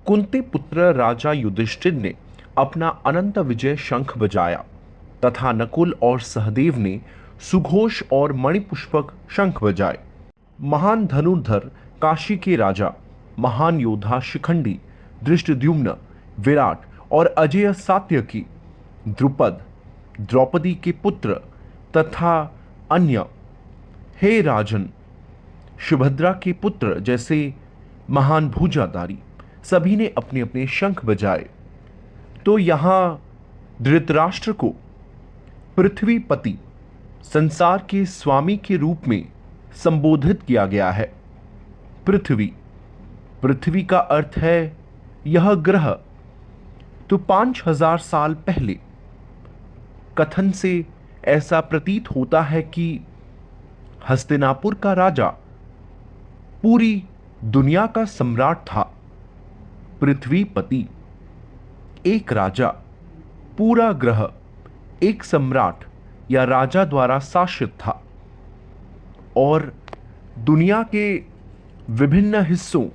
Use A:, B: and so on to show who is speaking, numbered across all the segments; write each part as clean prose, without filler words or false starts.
A: कुंती पुत्र राजा युधिष्ठिर ने अपना अनंत विजय शंख बजाया तथा नकुल और सहदेव ने सुघोष और मणिपुष्पक शंख बजाए। महान धनुर्धर काशी के राजा, महान योद्धा शिखंडी, धृष्टद्युम्न, विराट और अजेय सात्यकी, द्रुपद, द्रौपदी के पुत्र तथा अन्य, हे राजन, सुभद्रा के पुत्र जैसे महान भुजाधारी सभी ने अपने अपने शंख बजाए। तो यहां धृतराष्ट्र को पृथ्वीपति, संसार के स्वामी के रूप में संबोधित किया गया है। पृथ्वी, पृथ्वी का अर्थ है यह ग्रह। तो 5000 साल पहले कथन से ऐसा प्रतीत होता है कि हस्तिनापुर का राजा पूरी दुनिया का सम्राट था। पृथ्वीपति एक राजा, पूरा ग्रह एक सम्राट या राजा द्वारा शासित था और दुनिया के विभिन्न हिस्सों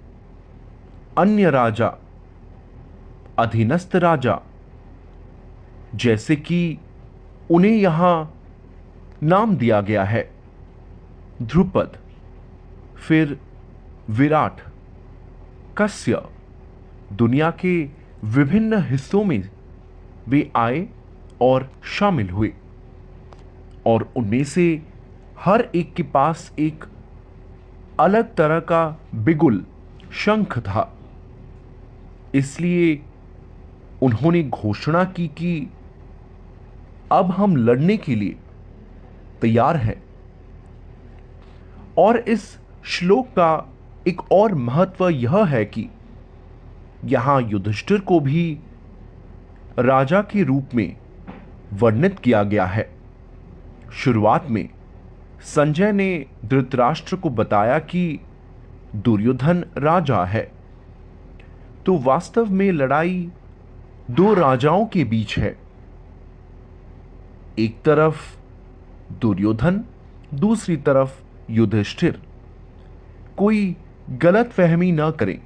A: अन्य राजा, अधीनस्थ राजा, जैसे कि उन्हें यहां नाम दिया गया है, ध्रुपद, फिर विराट, कस्य, दुनिया के विभिन्न हिस्सों में वे आए और शामिल हुए और उनमें से हर एक के पास एक अलग तरह का बिगुल, शंख था। इसलिए उन्होंने घोषणा की कि अब हम लड़ने के लिए तैयार हैं। और इस श्लोक का एक और महत्व यह है कि यहां युधिष्ठिर को भी राजा के रूप में वर्णित किया गया है। शुरुआत में संजय ने धृतराष्ट्र को बताया कि दुर्योधन राजा है। तो वास्तव में लड़ाई दो राजाओं के बीच है। एक तरफ दुर्योधन, दूसरी तरफ युधिष्ठिर। कोई गलत फहमी न करें,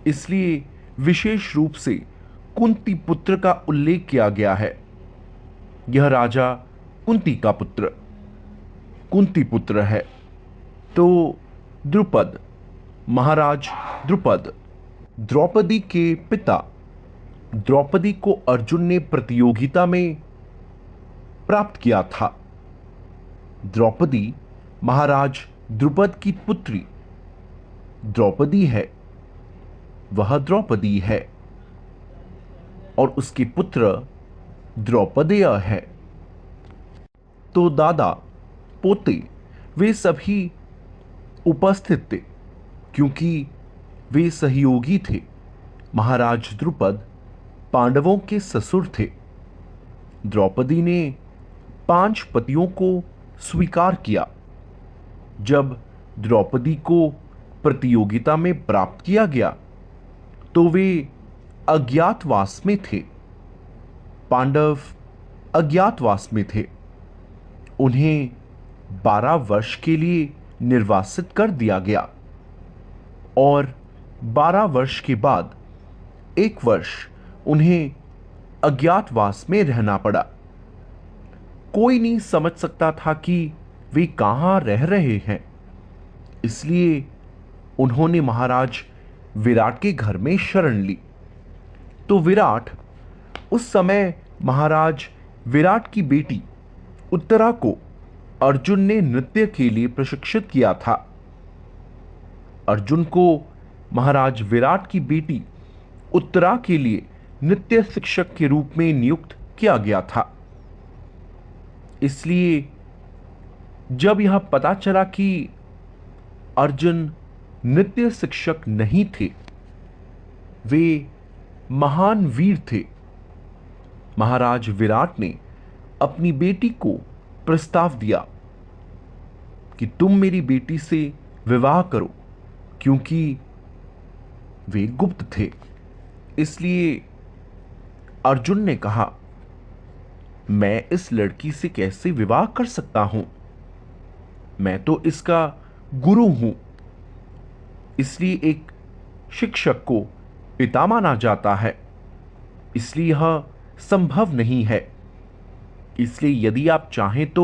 A: इसलिए विशेष रूप से कुंती पुत्र का उल्लेख किया गया है। यह राजा कुंती का पुत्र कुंती पुत्र है। तो द्रुपद, महाराज द्रुपद, द्रौपदी के पिता। द्रौपदी को अर्जुन ने प्रतियोगिता में प्राप्त किया था। द्रौपदी महाराज द्रुपद की पुत्री द्रौपदी है, वह द्रौपदी है और उसके पुत्र द्रौपदेय है। तो दादा, पोते वे सभी उपस्थित थे क्योंकि वे सहयोगी थे। महाराज द्रुपद पांडवों के ससुर थे। द्रौपदी ने 5 पतियों को स्वीकार किया। जब द्रौपदी को प्रतियोगिता में प्राप्त किया गया तो वे अज्ञातवास में थे। पांडव अज्ञातवास में थे। उन्हें 12 वर्ष के लिए निर्वासित कर दिया गया और 12 वर्ष के बाद 1 वर्ष उन्हें अज्ञातवास में रहना पड़ा। कोई नहीं समझ सकता था कि वे कहां रह रहे हैं, इसलिए उन्होंने महाराज विराट के घर में शरण ली। तो विराट, उस समय महाराज विराट की बेटी उत्तरा को अर्जुन ने नृत्य के लिए प्रशिक्षित किया था। अर्जुन को महाराज विराट की बेटी उत्तरा के लिए नृत्य शिक्षक के रूप में नियुक्त किया गया था। इसलिए जब यह पता चला कि अर्जुन नृत्य शिक्षक नहीं थे, वे महान वीर थे, महाराज विराट ने अपनी बेटी को प्रस्ताव दिया कि तुम मेरी बेटी से विवाह करो, क्योंकि वे गुप्त थे। इसलिए अर्जुन ने कहा, मैं इस लड़की से कैसे विवाह कर सकता हूं, मैं तो इसका गुरु हूं। इसलिए एक शिक्षक को पिता माना जाता है, इसलिए यह संभव नहीं है। इसलिए यदि आप चाहें तो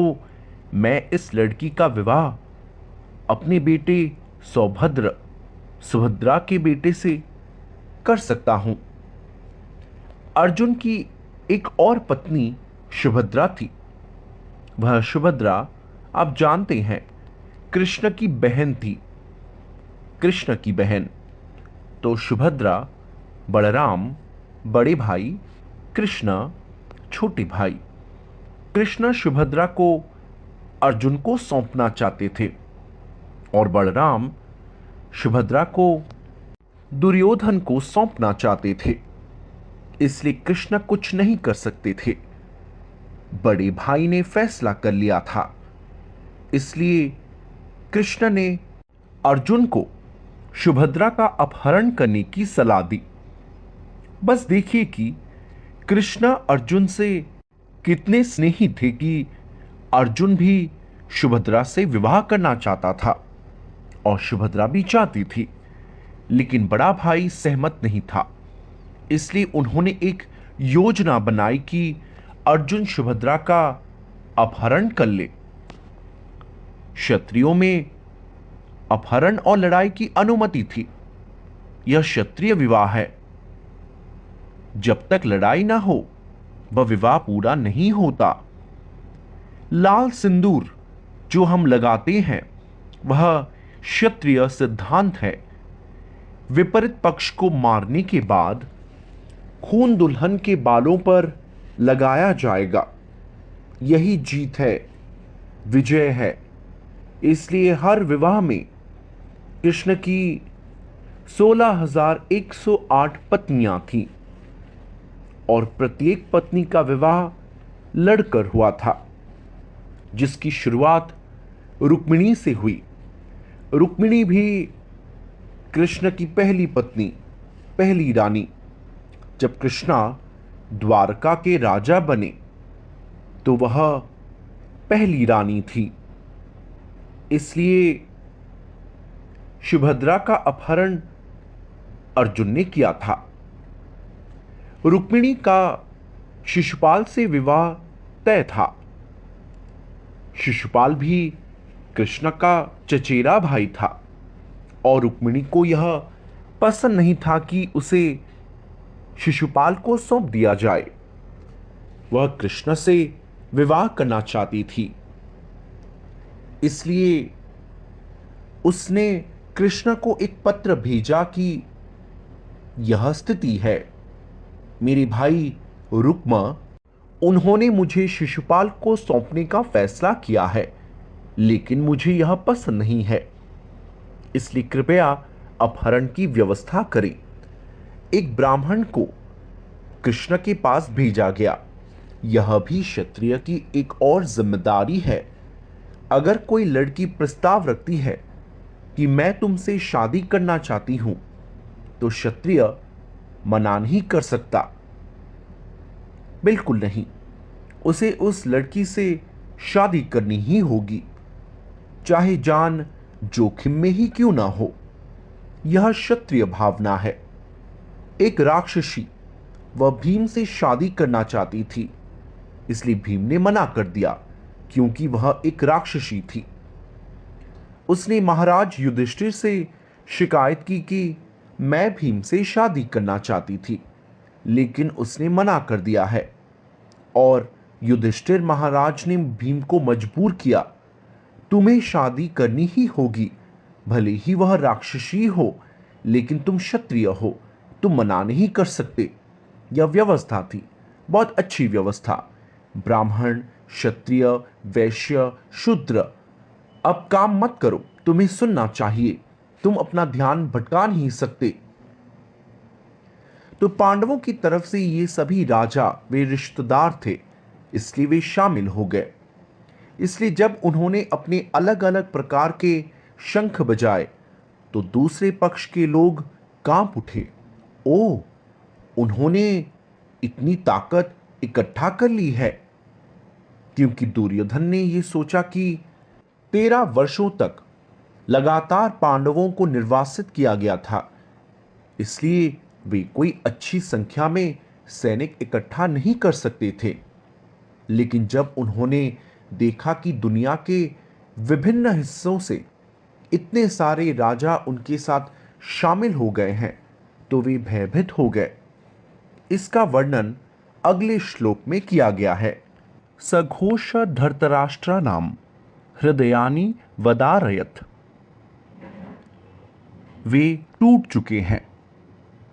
A: मैं इस लड़की का विवाह अपने बेटे सुभद्रा के बेटे से कर सकता हूं। अर्जुन की एक और पत्नी सुभद्रा थी। वह सुभद्रा आप जानते हैं कृष्ण की बहन थी। कृष्ण की बहन तो सुभद्रा, बलराम बड़े भाई, कृष्ण छोटे भाई। कृष्ण सुभद्रा को अर्जुन को सौंपना चाहते थे और बलराम सुभद्रा को दुर्योधन को सौंपना चाहते थे। इसलिए कृष्ण कुछ नहीं कर सकते थे। बड़े भाई ने फैसला कर लिया था। इसलिए कृष्ण ने अर्जुन को सुभद्रा का अपहरण करने की सलाह दी। बस देखिए कि कृष्ण अर्जुन से कितने स्नेही थे कि अर्जुन भी सुभद्रा से विवाह करना चाहता था और सुभद्रा भी चाहती थी, लेकिन बड़ा भाई सहमत नहीं था। इसलिए उन्होंने एक योजना बनाई कि अर्जुन सुभद्रा का अपहरण कर ले। क्षत्रियों में अपहरण और लड़ाई की अनुमति थी। यह क्षत्रिय विवाह है। जब तक लड़ाई ना हो वह विवाह पूरा नहीं होता। लाल सिंदूर जो हम लगाते हैं वह क्षत्रिय सिद्धांत है। विपरीत पक्ष को मारने के बाद खून दुल्हन के बालों पर लगाया जाएगा। यही जीत है, विजय है। इसलिए हर विवाह में कृष्ण की 16,108 पत्नियां थीं और प्रत्येक पत्नी का विवाह लड़कर हुआ था, जिसकी शुरुआत रुक्मिणी से हुई। रुक्मिणी भी कृष्ण की पहली पत्नी, पहली रानी। जब कृष्णा द्वारका के राजा बने तो वह पहली रानी थी। इसलिए सुभद्रा का अपहरण अर्जुन ने किया था। रुक्मिणी का शिशुपाल से विवाह तय था। शिशुपाल भी कृष्ण का चचेरा भाई था और रुक्मिणी को यह पसंद नहीं था कि उसे शिशुपाल को सौंप दिया जाए। वह कृष्ण से विवाह करना चाहती थी। इसलिए उसने कृष्ण को एक पत्र भेजा कि यह स्थिति है, मेरे भाई रुक्म उन्होंने मुझे शिशुपाल को सौंपने का फैसला किया है, लेकिन मुझे यह पसंद नहीं है। इसलिए कृपया अपहरण की व्यवस्था करें। एक ब्राह्मण को कृष्ण के पास भेजा गया। यह भी क्षत्रिय की एक और जिम्मेदारी है। अगर कोई लड़की प्रस्ताव रखती है कि मैं तुमसे शादी करना चाहती हूं, तो क्षत्रिय मना नहीं कर सकता। बिल्कुल नहीं, उसे उस लड़की से शादी करनी ही होगी, चाहे जान जोखिम में ही क्यों ना हो। यह क्षत्रिय भावना है। एक राक्षसी वह भीम से शादी करना चाहती थी, इसलिए भीम ने मना कर दिया क्योंकि वह एक राक्षसी थी। उसने महाराज युधिष्ठिर से शिकायत की कि मैं भीम से शादी करना चाहती थी, लेकिन उसने मना कर दिया है। और युधिष्ठिर महाराज ने भीम को मजबूर किया, तुम्हें शादी करनी ही होगी, भले ही वह राक्षसी हो, लेकिन तुम क्षत्रिय हो, तुम मना नहीं कर सकते। यह व्यवस्था थी, बहुत अच्छी व्यवस्था। ब्राह्मण, क्षत्रिय, वैश्य, शूद्र, अब काम मत करो, तुम्हें सुनना चाहिए, तुम अपना ध्यान भटका नहीं सकते। तो पांडवों की तरफ से ये सभी राजा वे रिश्तेदार थे, इसलिए वे शामिल हो गए। इसलिए जब उन्होंने अपने अलग अलग प्रकार के शंख बजाए तो दूसरे पक्ष के लोग कांप उठे। ओ, उन्होंने इतनी ताकत इकट्ठा कर ली है। क्योंकि दुर्योधन ने यह सोचा कि 13 वर्षों तक लगातार पांडवों को निर्वासित किया गया था, इसलिए वे कोई अच्छी संख्या में सैनिक इकट्ठा नहीं कर सकते थे, लेकिन जब उन्होंने देखा कि दुनिया के विभिन्न हिस्सों से इतने सारे राजा उनके साथ शामिल हो गए हैं, तो वे भयभीत हो गए। इसका वर्णन अगले श्लोक में किया गया है। सघोष धर्तराष्ट्रा नाम हृदयानि वदारयत। वे टूट चुके हैं।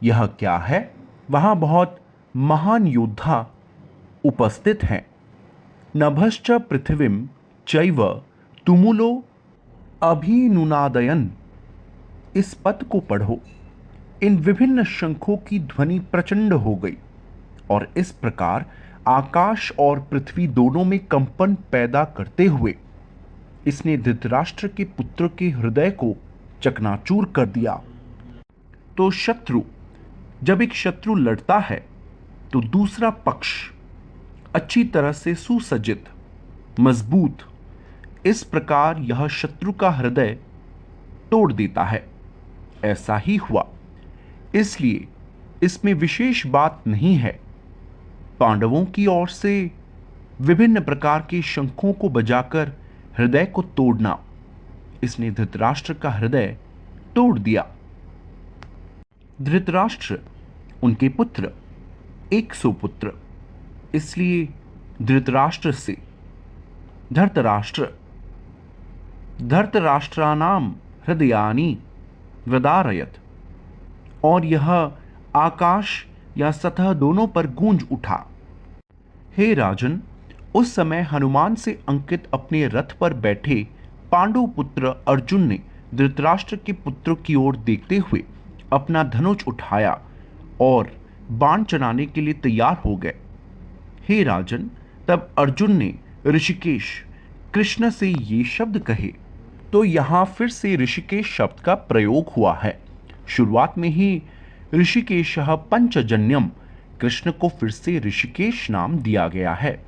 A: यह क्या है? वहां बहुत महान योद्धा उपस्थित हैं। नभश्च पृथ्वीम चैव तुमुलो अभिनुनादयन। इस पद को पढ़ो। इन विभिन्न शंखों की ध्वनि प्रचंड हो गई और इस प्रकार आकाश और पृथ्वी दोनों में कंपन पैदा करते हुए इसने धृतराष्ट्र के पुत्र के हृदय को चकनाचूर कर दिया। तो जब एक शत्रु लड़ता है तो दूसरा पक्ष अच्छी तरह से सुसज्जित, मजबूत, इस प्रकार यह शत्रु का हृदय तोड़ देता है। ऐसा ही हुआ। इसलिए इसमें विशेष बात नहीं है। पांडवों की ओर से विभिन्न प्रकार के शंखों को बजाकर हृदय को तोड़ना, इसने धृतराष्ट्र का हृदय तोड़ दिया। धृतराष्ट्र, उनके पुत्र 100 पुत्र, इसलिए धृतराष्ट्र से धर्तराष्ट्रानाम हृदयानि वदारयत। और यह आकाश या सतह दोनों पर गूंज उठा। हे राजन, उस समय हनुमान से अंकित अपने रथ पर बैठे पांडु पुत्र अर्जुन ने धृतराष्ट्र के पुत्र की ओर देखते हुए अपना धनुष उठाया और बाण चलाने के लिए तैयार हो गए। हे राजन, तब अर्जुन ने ऋषिकेश, कृष्ण से ये शब्द कहे। तो यहां फिर से ऋषिकेश शब्द का प्रयोग हुआ है। शुरुआत में ही ऋषिकेश पंचजन्यम, कृष्ण को फिर से ऋषिकेश नाम दिया गया है।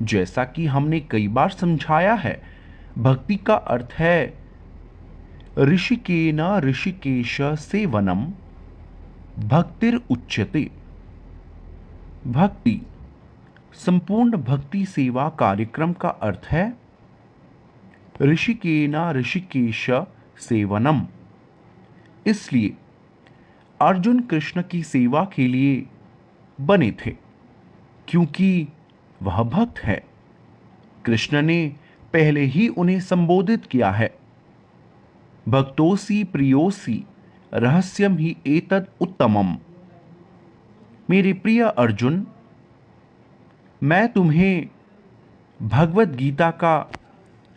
A: जैसा कि हमने कई बार समझाया है, भक्ति का अर्थ है ऋषिकेन ऋषिकेश सेवनम भक्तिर उच्यते। भक्ति, संपूर्ण भक्ति सेवा कार्यक्रम का अर्थ है ऋषिकेन ऋषिकेश सेवनम। इसलिए अर्जुन कृष्ण की सेवा के लिए बने थे, क्योंकि वह भक्त है। कृष्ण ने पहले ही उन्हें संबोधित किया है, भक्तोसी प्रियोसी रहस्यम ही एतद उत्तमम। मेरे प्रिय अर्जुन, मैं तुम्हें भगवत गीता का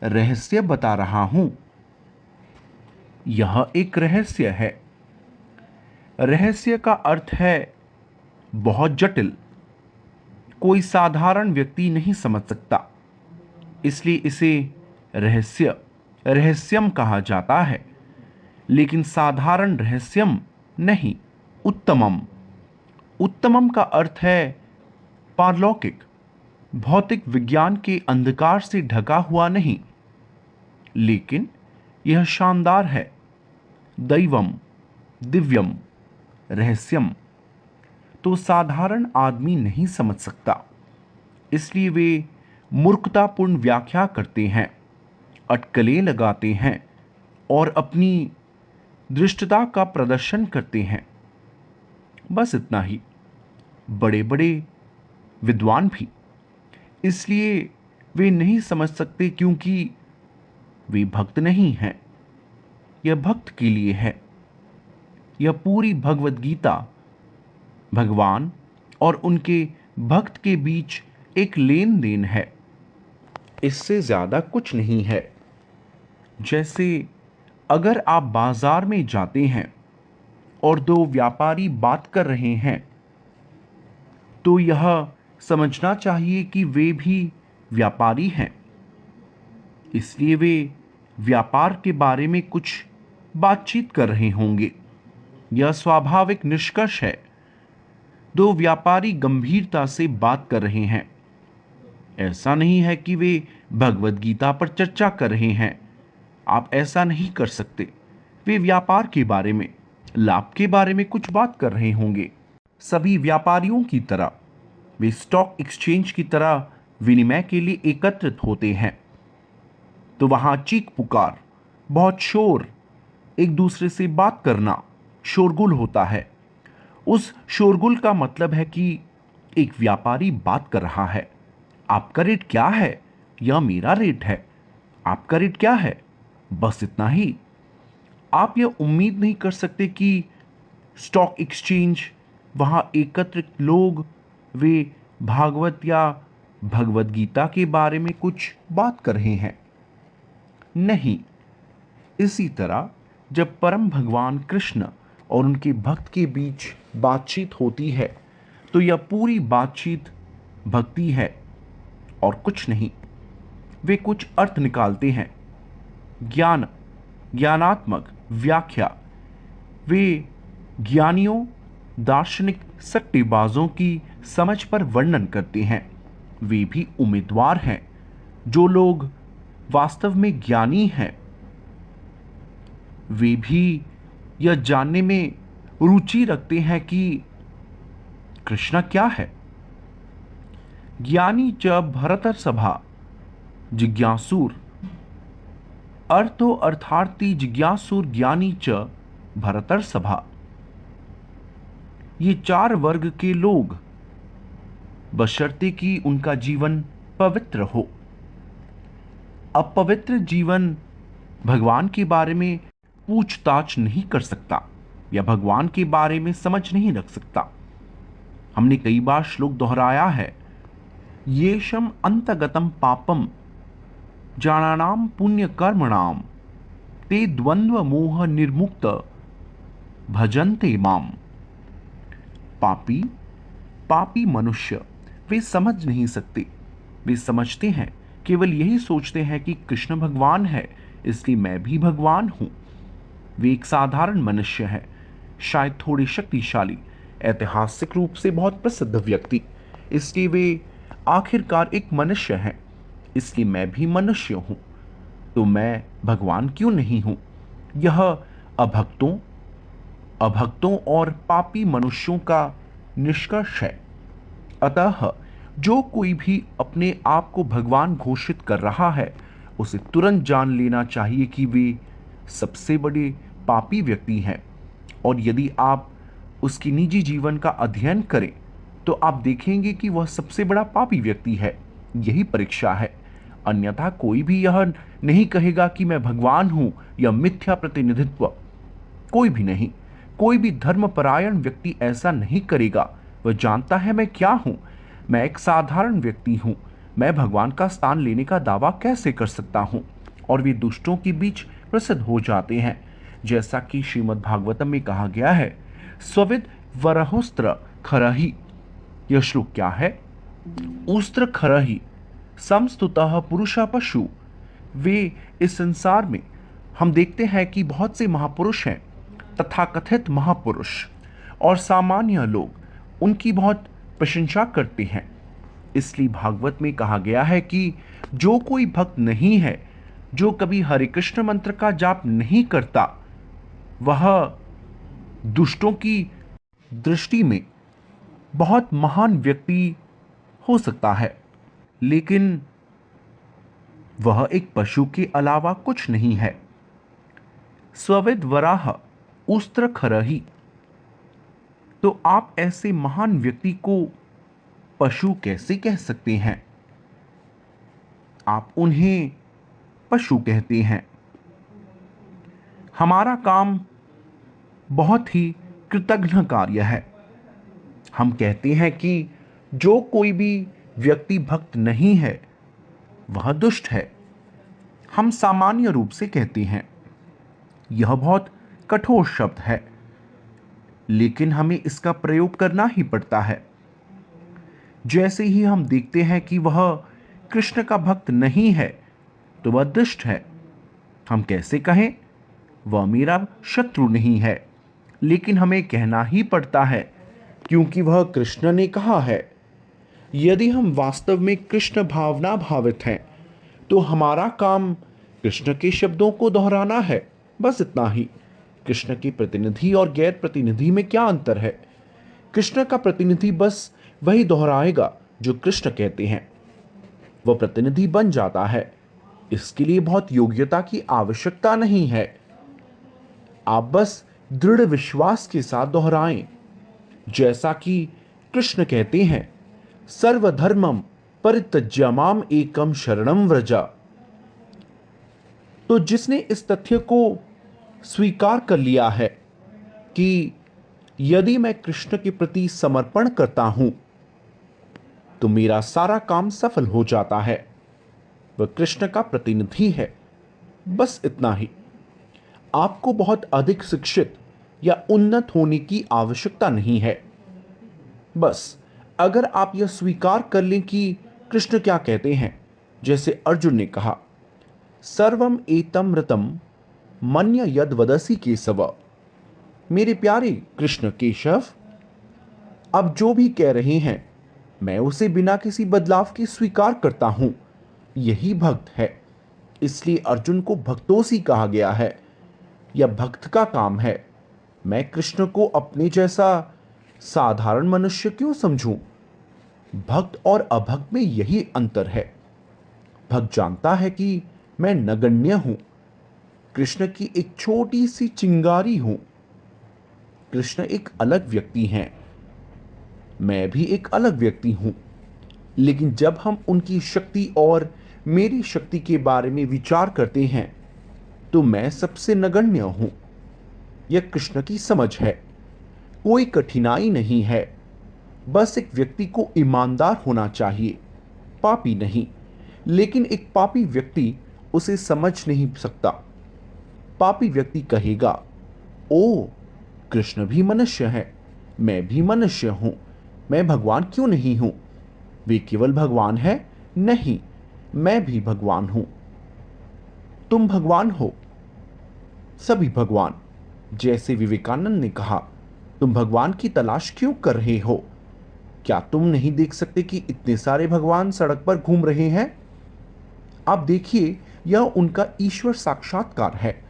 A: रहस्य बता रहा हूं। यह एक रहस्य है। रहस्य का अर्थ है बहुत जटिल, कोई साधारण व्यक्ति नहीं समझ सकता, इसलिए इसे रहस्यम कहा जाता है। लेकिन साधारण रहस्यम नहीं, उत्तमम। उत्तमम का अर्थ है पारलौकिक, भौतिक विज्ञान के अंधकार से ढका हुआ नहीं, लेकिन यह शानदार है, दैवम, दिव्यम, रहस्यम। तो साधारण आदमी नहीं समझ सकता, इसलिए वे मूर्खतापूर्ण व्याख्या करते हैं, अटकलें लगाते हैं और अपनी दृष्टता का प्रदर्शन करते हैं। बस इतना ही। बड़े बड़े विद्वान भी इसलिए वे नहीं समझ सकते क्योंकि वे भक्त नहीं हैं। यह भक्त के लिए है। यह पूरी भगवत गीता भगवान और उनके भक्त के बीच एक लेन देन है, इससे ज्यादा कुछ नहीं है। जैसे अगर आप बाजार में जाते हैं और दो व्यापारी बात कर रहे हैं, तो यह समझना चाहिए कि वे भी व्यापारी हैं, इसलिए वे व्यापार के बारे में कुछ बातचीत कर रहे होंगे। यह स्वाभाविक निष्कर्ष है। दो व्यापारी गंभीरता से बात कर रहे हैं। ऐसा नहीं है कि वे भगवत गीता पर चर्चा कर रहे हैं। आप ऐसा नहीं कर सकते। वे व्यापार के बारे में, लाभ के बारे में कुछ बात कर रहे होंगे। सभी व्यापारियों की तरह वे स्टॉक एक्सचेंज की तरह विनिमय के लिए एकत्रित होते हैं। तो वहां चीख पुकार, बहुत शोर, एक दूसरे से बात करना, शोरगुल होता है। उस शोरगुल का मतलब है कि एक व्यापारी बात कर रहा है, आपका रेट क्या है? यह मेरा रेट है। आपका रेट क्या है? बस इतना ही। आप यह उम्मीद नहीं कर सकते कि स्टॉक एक्सचेंज वहां एकत्रित लोग वे भागवत या भगवत गीता के बारे में कुछ बात कर रहे हैं। नहीं। इसी तरह जब परम भगवान कृष्ण और उनके भक्त के बीच बातचीत होती है तो यह पूरी बातचीत भक्ति है और कुछ नहीं। वे कुछ अर्थ निकालते हैं, ज्ञान, ज्ञानात्मक व्याख्या। वे ज्ञानियों, दार्शनिक, सट्टेबाजों की समझ पर वर्णन करते हैं। वे भी उम्मीदवार हैं। जो लोग वास्तव में ज्ञानी हैं वे भी यह जानने में रुचि रखते हैं कि कृष्ण क्या है। ज्ञानी च भरतर सभा जिज्ञासुर, अर्थो अर्थार्थी जिज्ञासुर ज्ञानी च भरतर सभा। ये चार वर्ग के लोग, बशर्ते कि उनका जीवन पवित्र हो। अपवित्र जीवन भगवान के बारे में पूछताछ नहीं कर सकता या भगवान के बारे में समझ नहीं रख सकता। हमने कई बार श्लोक दोहराया है, येषम अंतगतम पापम जानानाम पुण्य कर्मणाम ते द्वंद्व मोह निर्मुक्त भजन्ते माम। पापी मनुष्य वे समझ नहीं सकते। वे समझते हैं, केवल यही सोचते हैं कि कृष्ण भगवान है इसलिए मैं भी भगवान हूं। वे एक साधारण मनुष्य है, शायद थोड़े शक्तिशाली, ऐतिहासिक रूप से बहुत प्रसिद्ध व्यक्ति, इसलिए वे आखिरकार एक मनुष्य हैं। इसलिए मैं भी मनुष्य हूं, तो मैं भगवान क्यों नहीं हूं? यह अभक्तों और पापी मनुष्यों का निष्कर्ष है। अतः जो कोई भी अपने आप को भगवान घोषित कर रहा है उसे तुरंत जान लेना चाहिए कि वे सबसे बड़े पापी व्यक्ति हैं। और यदि आप उसकी निजी जीवन का अध्ययन करें तो आप देखेंगे कि वह सबसे बड़ा पापी व्यक्ति है। यही परीक्षा है। अन्यथा कोई भी यह नहीं कहेगा कि मैं भगवान हूं या मिथ्या प्रतिनिधित्व। कोई भी नहीं। कोई भी धर्मपरायण व्यक्ति ऐसा नहीं करेगा। वह जानता है मैं क्या हूं। मैं एक साधारण व्यक्ति हूं। मैं भगवान का स्थान लेने का दावा कैसे कर सकता हूं? और वे दुष्टों के बीच प्रसिद्ध हो जाते हैं। जैसा कि श्रीमद् भागवतम में कहा गया है, स्वविद वरहोस्त्र खरहि। यह श्लोक क्या है? उस्त्र खरहि समस्तुतः पुरुषा पशु। वे इस संसार में हम देखते हैं कि बहुत से महापुरुष हैं, तथाकथित महापुरुष, और सामान्य लोग उनकी बहुत प्रशंसा करते हैं। इसलिए भागवत में कहा गया है कि जो कोई भक्त नहीं है, जो कभी हरे कृष्ण मंत्र का जाप नहीं करता, वह दुष्टों की दृष्टि में बहुत महान व्यक्ति हो सकता है, लेकिन वह एक पशु के अलावा कुछ नहीं है। स्वविद वराह उस्त्र खरहि। तो आप ऐसे महान व्यक्ति को पशु कैसे कह सकते हैं? आप उन्हें पशु कहते हैं। हमारा काम बहुत ही कृतघ्न कार्य है। हम कहते हैं कि जो कोई भी व्यक्ति भक्त नहीं है वह दुष्ट है। हम सामान्य रूप से कहते हैं। यह बहुत कठोर शब्द है, लेकिन हमें इसका प्रयोग करना ही पड़ता है। जैसे ही हम देखते हैं कि वह कृष्ण का भक्त नहीं है तो वह दुष्ट है। हम कैसे कहें वह मेरा शत्रु नहीं है, लेकिन हमें कहना ही पड़ता है क्योंकि वह कृष्ण ने कहा है। यदि हम वास्तव में कृष्ण भावना भावित हैं तो हमारा काम कृष्ण के शब्दों को दोहराना है, बस इतना ही। कृष्ण के प्रतिनिधि और गैर प्रतिनिधि में क्या अंतर है? कृष्ण का प्रतिनिधि बस वही दोहराएगा जो कृष्ण कहते हैं। वह प्रतिनिधि बन जाता है। इसके लिए बहुत योग्यता की आवश्यकता नहीं है। आप बस दृढ़ विश्वास के साथ दोहराएं, जैसा कि कृष्ण कहते हैं, सर्वधर्मम परित्यज्य माम एकम शरणम व्रज। तो जिसने इस तथ्य को स्वीकार कर लिया है कि यदि मैं कृष्ण के प्रति समर्पण करता हूं तो मेरा सारा काम सफल हो जाता है, वह कृष्ण का प्रतिनिधि है। बस इतना ही। आपको बहुत अधिक शिक्षित या उन्नत होने की आवश्यकता नहीं है। बस अगर आप यह स्वीकार कर लें कि कृष्ण क्या कहते हैं, जैसे अर्जुन ने कहा, सर्वम एतम ऋतम मन्य यद वदसी केशव। मेरे प्यारे कृष्ण केशव, अब जो भी कह रहे हैं मैं उसे बिना किसी बदलाव के स्वीकार करता हूं। यही भक्त है। इसलिए अर्जुन को भक्तोसी कहा गया है। यह भक्त का काम है। मैं कृष्ण को अपने जैसा साधारण मनुष्य क्यों समझूं? भक्त और अभक्त में यही अंतर है। भक्त जानता है कि मैं नगण्य हूं, कृष्ण की एक छोटी सी चिंगारी हूं। कृष्ण एक अलग व्यक्ति हैं, मैं भी एक अलग व्यक्ति हूं। लेकिन जब हम उनकी शक्ति और मेरी शक्ति के बारे में विचार करते हैं तो मैं सबसे नगण्य हूं। यह कृष्ण की समझ है। कोई कठिनाई नहीं है। बस एक व्यक्ति को ईमानदार होना चाहिए, पापी नहीं। लेकिन एक पापी व्यक्ति उसे समझ नहीं सकता। पापी व्यक्ति कहेगा, ओ, कृष्ण भी मनुष्य है, मैं भी मनुष्य हूं, मैं भगवान क्यों नहीं हूं? वे केवल भगवान है? नहीं, मैं भी भगवान हूं। तुम भगवान हो, सभी भगवान। जैसे विवेकानंद ने कहा, तुम भगवान की तलाश क्यों कर रहे हो? क्या तुम नहीं देख सकते कि इतने सारे भगवान सड़क पर घूम रहे हैं? आप देखिए, यह उनका ईश्वर साक्षात्कार है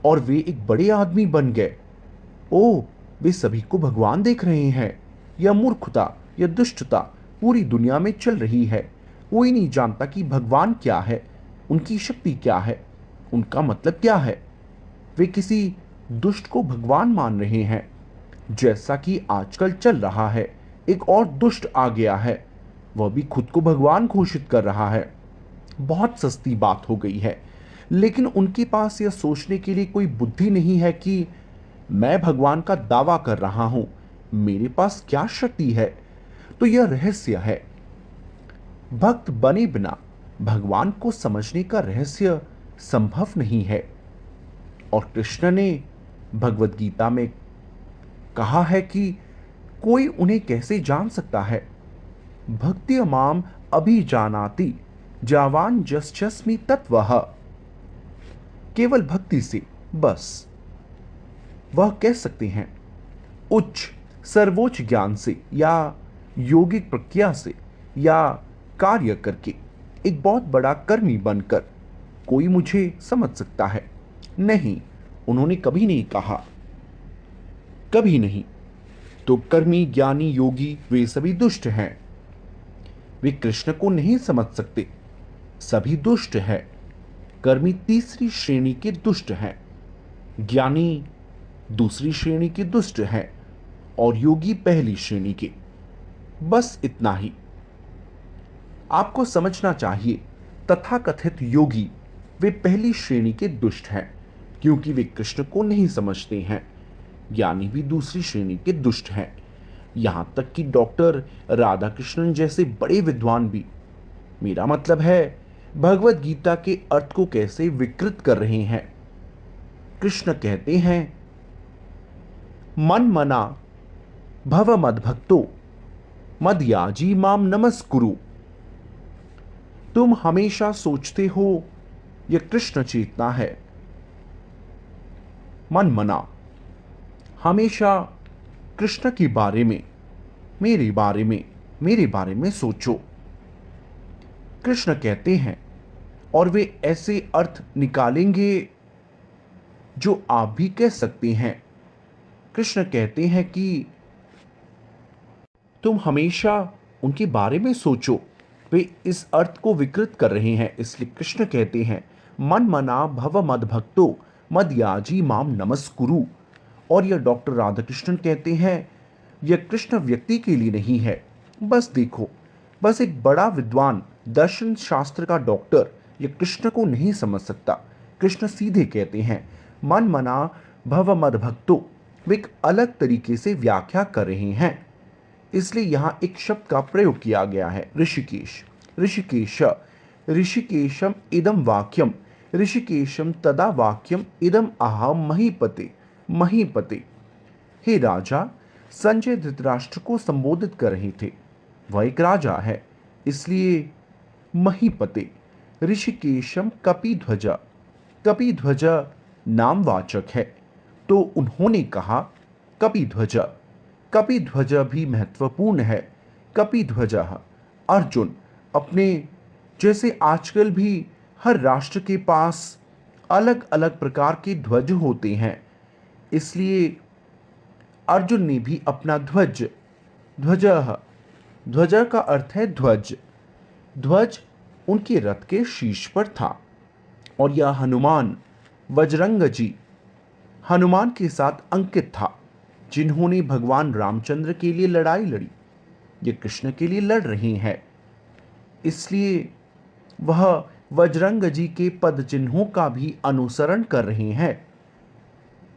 A: और वे एक बड़े आदमी बन गए। ओ, वे सभी को भगवान देख रहे हैं। यह मूर्खता, यह दुष्टता पूरी दुनिया में चल रही है। कोई नहीं जानता कि भगवान क्या है, उनकी शक्ति क्या है, उनका मतलब क्या है। वे किसी दुष्ट को भगवान मान रहे हैं, जैसा कि आजकल चल रहा है। एक और दुष्ट आ गया है, वह भी खुद को भगवान घोषित कर रहा है। बहुत सस्ती बात हो गई है। लेकिन उनके पास यह सोचने के लिए कोई बुद्धि नहीं है कि मैं भगवान का दावा कर रहा हूं, मेरे पास क्या शक्ति है। तो यह रहस्य है। भक्त बने बिना भगवान को समझने का रहस्य संभव नहीं है। और कृष्ण ने भगवत गीता में कहा है कि कोई उन्हें कैसे जान सकता है। भक्ति माम अभिजानाति जावान जस्मी तत्वः। केवल भक्ति से बस वह कह सकते हैं। उच्च सर्वोच्च ज्ञान से या योगिक प्रक्रिया से या कार्य करके, एक बहुत बड़ा कर्मी बनकर कोई मुझे समझ सकता है? नहीं, उन्होंने कभी नहीं कहा, कभी नहीं। तो कर्मी, ज्ञानी, योगी वे सभी दुष्ट हैं। वे कृष्ण को नहीं समझ सकते। सभी दुष्ट हैं। कर्मी तीसरी श्रेणी के दुष्ट हैं, ज्ञानी दूसरी श्रेणी के दुष्ट हैं और योगी पहली श्रेणी के। बस इतना ही आपको समझना चाहिए। तथाकथित योगी वे पहली श्रेणी के दुष्ट हैं, क्योंकि वे कृष्ण को नहीं समझते हैं। ज्ञानी भी दूसरी श्रेणी के दुष्ट हैं। यहां तक कि डॉक्टर राधा कृष्णन जैसे बड़े विद्वान भी, मेरा मतलब है, भगवत गीता के अर्थ को कैसे विकृत कर रहे हैं। कृष्ण कहते हैं, मन मना भव मद्भक्तो मदयाजी माम नमस्कुरु। तुम हमेशा सोचते हो, यह कृष्ण चेतना है। मन मना, हमेशा कृष्ण के बारे में, मेरे बारे में सोचो। कृष्ण कहते हैं, और वे ऐसे अर्थ निकालेंगे जो आप भी कह सकते हैं। कृष्ण कहते हैं कि तुम हमेशा उनके बारे में सोचो। वे इस अर्थ को विकृत कर रहे हैं, इसलिए कृष्ण कहते हैं मन मना भव मद भक्तो मद याजी माम नमस्कुरु। और यह डॉक्टर राधाकृष्णन कहते हैं यह कृष्ण व्यक्ति के लिए नहीं है। बस देखो, बस एक बड़ा विद्वान दर्शन शास्त्र का डॉक्टर यह कृष्ण को नहीं समझ सकता। कृष्ण सीधे कहते हैं मन मना भव मद भक्तो। वे एक अलग तरीके से व्याख्या कर रहे हैं, इसलिए यहां एक शब्द का प्रयोग किया गया है, ऋषिकेश। ऋषिकेश, ऋषिकेशम इदम वाक्यम, ऋषिकेशम तदा वाक्यम इदम अहम महीपते। महीपते, हे राजा, संजय धृतराष्ट्र को संबोधित कर रहे थे। वह एक राजा है, इसलिए महीपते। ऋषिकेशम कपिध्वज, कपिध्वज नामवाचक है, तो उन्होंने कहा कपिध्वज। कपिध्वज भी महत्वपूर्ण है। कपिध्वज अर्जुन। अपने जैसे आजकल भी हर राष्ट्र के पास अलग अलग प्रकार के ध्वज होते हैं, इसलिए अर्जुन ने भी अपना ध्वज, ध्वज, ध्वज का अर्थ है ध्वज, ध्वज उनके रथ के शीर्ष पर था। और यह हनुमान, बजरंग जी, हनुमान के साथ अंकित था, जिन्होंने भगवान रामचंद्र के लिए लड़ाई लड़ी। ये कृष्ण के लिए लड़ रहे हैं, इसलिए वह बजरंग जी के पद चिन्हों का भी अनुसरण कर रहे हैं।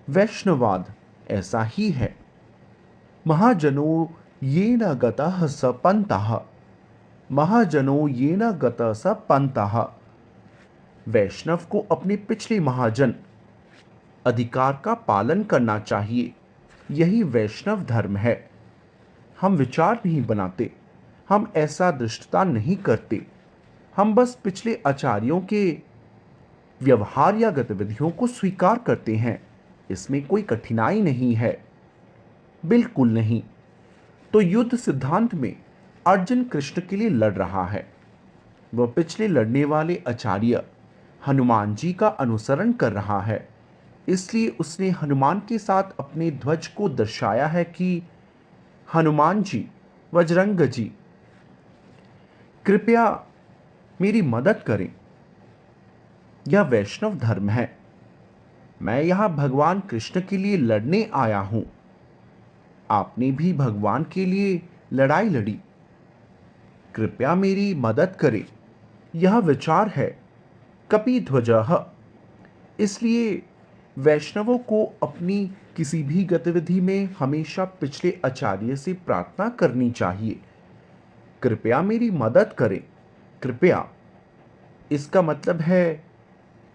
A: वैष्णववाद ऐसा ही है। महाजनो ये न गतः स पंतः, महाजनो ये न गतः स पंतः। वैष्णव को अपने पिछले महाजन अधिकार का पालन करना चाहिए। यही वैष्णव धर्म है। हम विचार नहीं बनाते, हम ऐसा दृष्टता नहीं करते, हम बस पिछले आचार्यों के व्यवहार या गतिविधियों को स्वीकार करते हैं। इसमें कोई कठिनाई नहीं है, बिल्कुल नहीं। तो युद्ध सिद्धांत में अर्जुन कृष्ण के लिए लड़ रहा है। वह पिछले लड़ने वाले आचार्य हनुमान जी का अनुसरण कर रहा है, इसलिए उसने हनुमान के साथ अपने ध्वज को दर्शाया है कि हनुमान जी, बजरंग जी, कृपया मेरी मदद करें। यह वैष्णव धर्म है। मैं यहां भगवान कृष्ण के लिए लड़ने आया हूं। आपने भी भगवान के लिए लड़ाई लड़ी, कृपया मेरी मदद करें। यह विचार है कपिध्वजः। इसलिए वैष्णवों को अपनी किसी भी गतिविधि में हमेशा पिछले आचार्य से प्रार्थना करनी चाहिए, कृपया मेरी मदद करें, कृपया। इसका मतलब है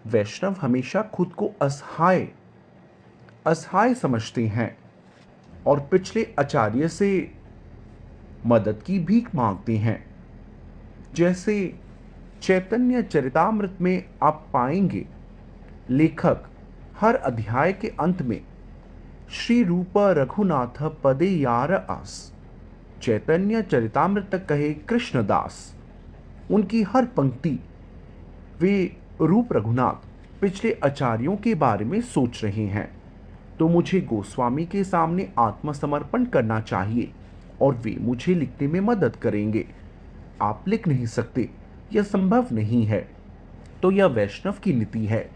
A: वैष्णव हमेशा खुद को असहाय, असहाय समझते हैं और पिछले आचार्य से मदद की भीख मांगते हैं। जैसे चैतन्य चरितामृत में आप पाएंगे, लेखक हर अध्याय के अंत में श्री रूप रघुनाथ पदे यार आस, चैतन्य चरितामृत कहे कृष्णदास। उनकी हर पंक्ति वे रूप रघुनाथ पिछले आचार्यों के बारे में सोच रहे हैं। तो मुझे गोस्वामी के सामने आत्मसमर्पण करना चाहिए और वे मुझे लिखने में मदद करेंगे। आप लिख नहीं सकते, यह संभव नहीं है। तो यह वैष्णव की नीति है।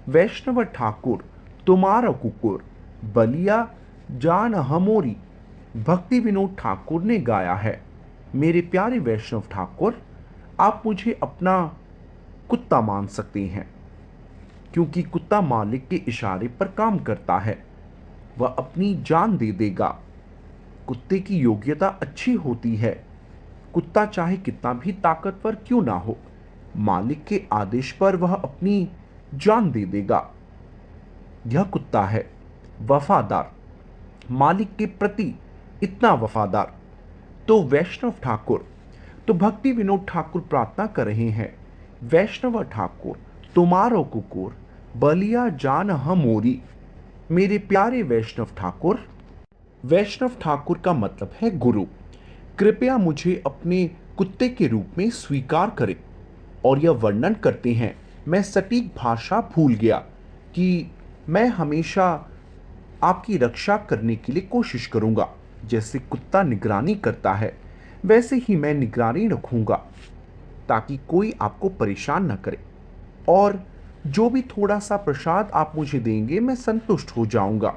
A: वैष्णव ठाकुर तुम्हारा कुकुर बलिया जान हमोरी, भक्ति विनोद ठाकुर ने गाया है। मेरे प्यारे वैष्णव ठाकुर, आप मुझे अपना कुत्ता मान सकते हैं, क्योंकि कुत्ता मालिक के इशारे पर काम करता है। वह अपनी जान दे देगा। कुत्ते की योग्यता अच्छी होती है। कुत्ता चाहे कितना भी ताकतवर क्यों ना हो, मालिक के आदेश पर वह अपनी जान दे देगा। यह कुत्ता है वफादार, मालिक के प्रति इतना वफादार। तो वैष्णव ठाकुर, तो भक्ति विनोद ठाकुर प्रार्थना कर रहे हैं, वैष्णव ठाकुर तुम्हारो कुकुर बलिया जान हमोरी। मेरे प्यारे वैष्णव ठाकुर। वैष्णव ठाकुर का मतलब है गुरु। कृपया मुझे अपने कुत्ते के रूप में स्वीकार करें। और यह वर्णन करते हैं, मैं सटीक भाषा भूल गया कि मैं हमेशा आपकी रक्षा करने के लिए कोशिश करूंगा। जैसे कुत्ता निगरानी करता है, वैसे ही मैं निगरानी रखूंगा ताकि कोई आपको परेशान ना करे। और जो भी थोड़ा सा प्रसाद आप मुझे देंगे, मैं संतुष्ट हो जाऊंगा।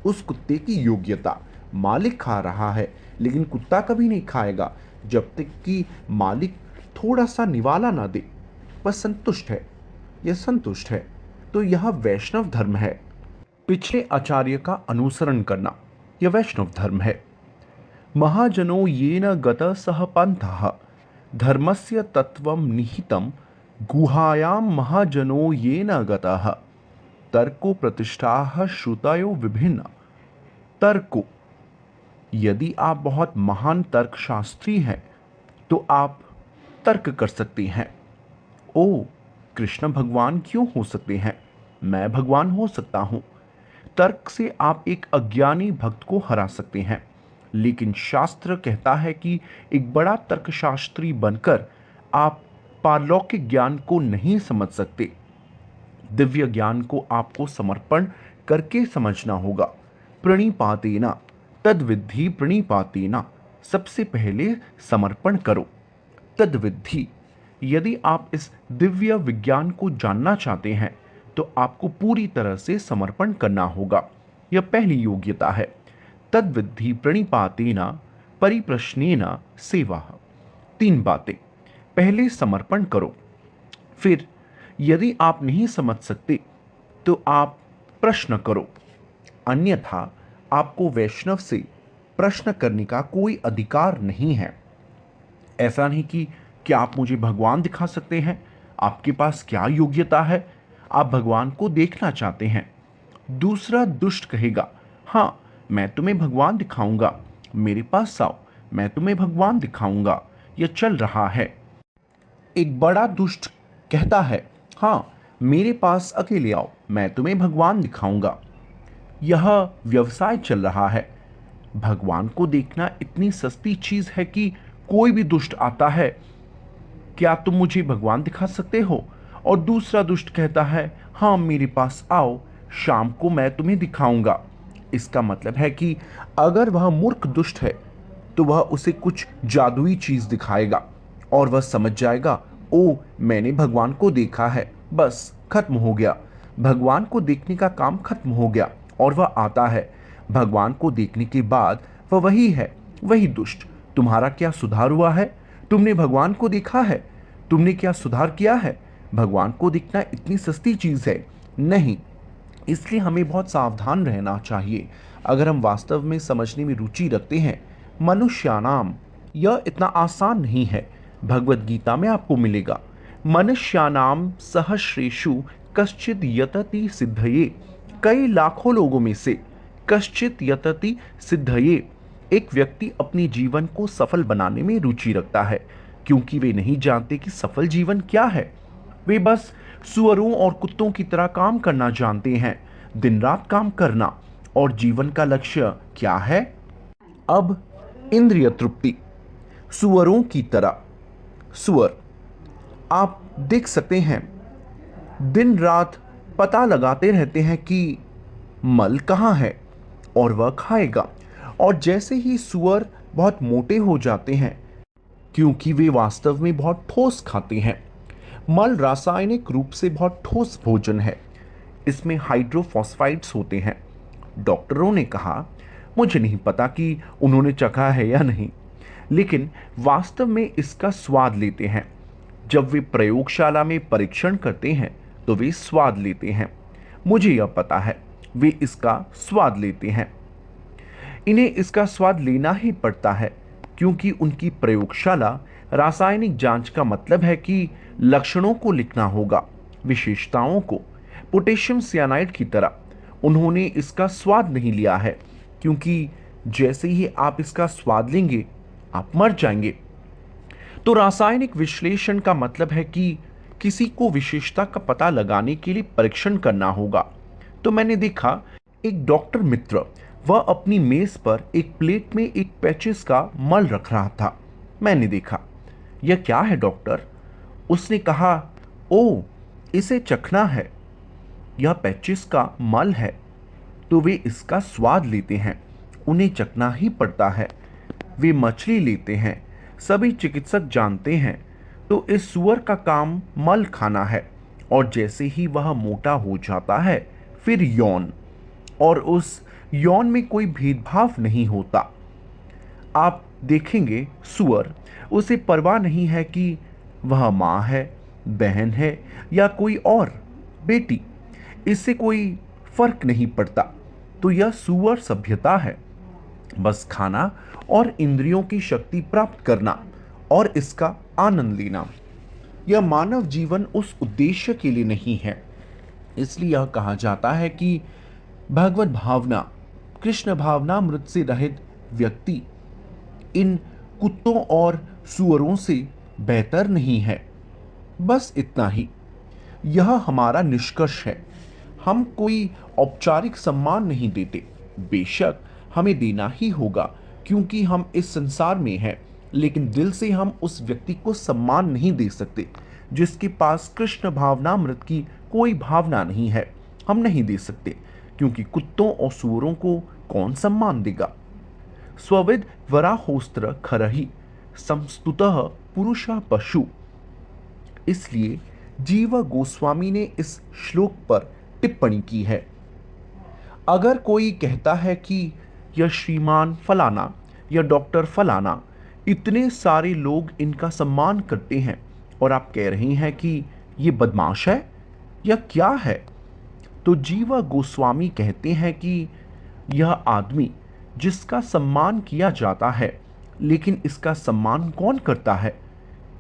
A: उस कुत्ते की योग्यता, मालिक खा रहा है, लेकिन कुत्ता कभी नहीं खाएगा जब तक कि मालिक थोड़ा सा निवाला ना दे। बस संतुष्ट है, यह संतुष्ट है। तो यह वैष्णव धर्म है। पिछले आचार्य का अनुसरण करना, यह वैष्णव धर्म है। महाजनो येन गतः सः पंथः धर्मस्य तत्वं निहितं गुहायां महाजनो येन गतः। तर्को प्रतिष्ठाः श्रुतयो विभिन्न। तर्को, यदि आप बहुत महान तर्क शास्त्री हैं तो आप तर्क कर सकते हैं। ओ, कृष्ण भगवान क्यों हो सकते हैं, मैं भगवान हो सकता हूं। तर्क से आप एक अज्ञानी भक्त को हरा सकते हैं, लेकिन शास्त्र कहता है कि एक बड़ा तर्कशास्त्री बनकर आप पारलौकिक ज्ञान को नहीं समझ सकते। दिव्य ज्ञान को आपको समर्पण करके समझना होगा। प्रणिपातेना तद्विद्धि प्रणिपातेना, सबसे पहले समर्पण करो। तद्विद्धि, यदि आप इस दिव्य विज्ञान को जानना चाहते हैं तो आपको पूरी तरह से समर्पण करना होगा। यह पहली योग्यता है। तद्विद्धि प्रणिपातेना परिप्रश्नेना सेवा। 3 बातें। पहले समर्पण करो, फिर यदि आप नहीं समझ सकते तो आप प्रश्न करो। अन्यथा आपको वैष्णव से प्रश्न करने का कोई अधिकार नहीं है। ऐसा नहीं कि क्या आप मुझे भगवान दिखा सकते हैं, आपके पास क्या योग्यता है, आप भगवान को देखना चाहते हैं। दूसरा दुष्ट कहेगा, हाँ मैं तुम्हें भगवान दिखाऊंगा, मेरे पास आओ, मैं तुम्हें भगवान दिखाऊंगा, यह चल रहा है। एक बड़ा दुष्ट कहता है, हाँ मेरे पास अकेले आओ, मैं तुम्हें भगवान दिखाऊंगा, यह व्यवसाय चल रहा है। भगवान को देखना इतनी सस्ती चीज है कि कोई भी दुष्ट आता है, क्या तुम मुझे भगवान दिखा सकते हो? और दूसरा दुष्ट कहता है, हाँ मेरे पास आओ, शाम को मैं तुम्हें दिखाऊंगा। इसका मतलब है कि अगर वह मूर्ख दुष्ट है तो वह उसे कुछ जादुई चीज दिखाएगा और वह समझ जाएगा, ओ मैंने भगवान को देखा है, बस खत्म हो गया। भगवान को देखने का काम खत्म हो गया और वह आता है। भगवान को देखने के बाद वह वही है, वही दुष्ट। तुम्हारा क्या सुधार हुआ है? तुमने भगवान को देखा है? तुमने क्या सुधार किया है? भगवान को देखना इतनी सस्ती चीज है नहीं। इसलिए हमें बहुत सावधान रहना चाहिए। अगर हम वास्तव में समझने में रुचि रखते हैं, मनुष्यानाम, यह इतना आसान नहीं है। भगवत गीता में आपको मिलेगा, मनुष्यानाम सहस्रेषु कश्चित यतति सिद्धये। कई लाखों लोगों में से कश्चित यतति सिद्धये, एक व्यक्ति अपने जीवन को सफल बनाने में रुचि रखता है, क्योंकि वे नहीं जानते कि सफल जीवन क्या है। वे बस सुअरों और कुत्तों की तरह काम करना जानते हैं, दिन रात काम करना। और जीवन का लक्ष्य क्या है? अब इंद्रिय तृप्ति। सुअरों की तरह सुअर, आप देख सकते हैं, दिन रात पता लगाते रहते हैं कि मल कहाँ है और वह खाएगा। और जैसे ही सुअर बहुत मोटे हो जाते हैं, क्योंकि वे वास्तव में बहुत ठोस खाते हैं। मल रासायनिक रूप से बहुत ठोस भोजन है, इसमें हाइड्रोफॉस्फाइड्स होते हैं। डॉक्टरों ने कहा, मुझे नहीं पता कि उन्होंने चखा है या नहीं, लेकिन वास्तव में इसका स्वाद लेते हैं। जब वे प्रयोगशाला में परीक्षण करते हैं तो वे स्वाद लेते हैं। मुझे यह पता है, वे इसका स्वाद लेते हैं। इन्हें इसका स्वाद लेना ही पड़ता है, क्योंकि उनकी प्रयोगशाला रासायनिक जांच का मतलब है कि लक्षणों को लिखना होगा, विशेषताओं को। पोटेशियम सियानाइड की तरह उन्होंने इसका स्वाद नहीं लिया है, क्योंकि जैसे ही आप इसका स्वाद लेंगे आप मर जाएंगे। तो रासायनिक विश्लेषण का मतलब है कि किसी को विशेषता का पता लगाने के लिए परीक्षण करना होगा। तो मैंने देखा, एक डॉक्टर मित्र, वह अपनी मेज पर एक प्लेट में एक पैचिस का मल रख रहा था। मैंने देखा, यह क्या है डॉक्टर? उसने कहा, ओ इसे चखना है। यह पेचिस का मल है, तो वे इसका स्वाद लेते हैं, उन्हें चखना ही पड़ता है। वे मछली लेते हैं, सभी चिकित्सक जानते हैं, तो इस सूअर का काम मल खाना है। और जैसे ही वह मोटा हो जाता है, फिर यौन, और उस यौन में कोई भेदभाव नहीं होता। आप देखेंगे सूअर, उसे परवाह नहीं है कि वह माँ है, बहन है या कोई और बेटी, इससे कोई फर्क नहीं पड़ता। तो यह सूअर सभ्यता है, बस खाना और इंद्रियों की शक्ति प्राप्त करना और इसका आनंद लेना। यह मानव जीवन उस उद्देश्य के लिए नहीं है। इसलिए यह कहा जाता है कि भगवत भावना, कृष्ण भावनामृत से रहित व्यक्ति इन कुत्तों और सूअरों से बेहतर नहीं है। बस इतना ही, यह हमारा निष्कर्ष है। हम कोई औपचारिक सम्मान नहीं देते, बेशक हमें देना ही होगा क्योंकि हम इस संसार में हैं, लेकिन दिल से हम उस व्यक्ति को सम्मान नहीं दे सकते जिसके पास कृष्ण भावनामृत की कोई भावना नहीं है। हम नहीं दे सकते क्योंकि कुत्तों और सूअरों को कौन सम्मान देगा। स्वविद वराहोस्त्र खरहि संस्तुतः पुरुषः पशु। इसलिए जीव गोस्वामी ने इस श्लोक पर टिप्पणी की है। अगर कोई कहता है कि यह श्रीमान फलाना या डॉक्टर फलाना, इतने सारे लोग इनका सम्मान करते हैं, और आप कह रहे हैं कि ये बदमाश है या क्या है, तो जीवा गोस्वामी कहते हैं कि यह आदमी जिसका सम्मान किया जाता है, लेकिन इसका सम्मान कौन करता है?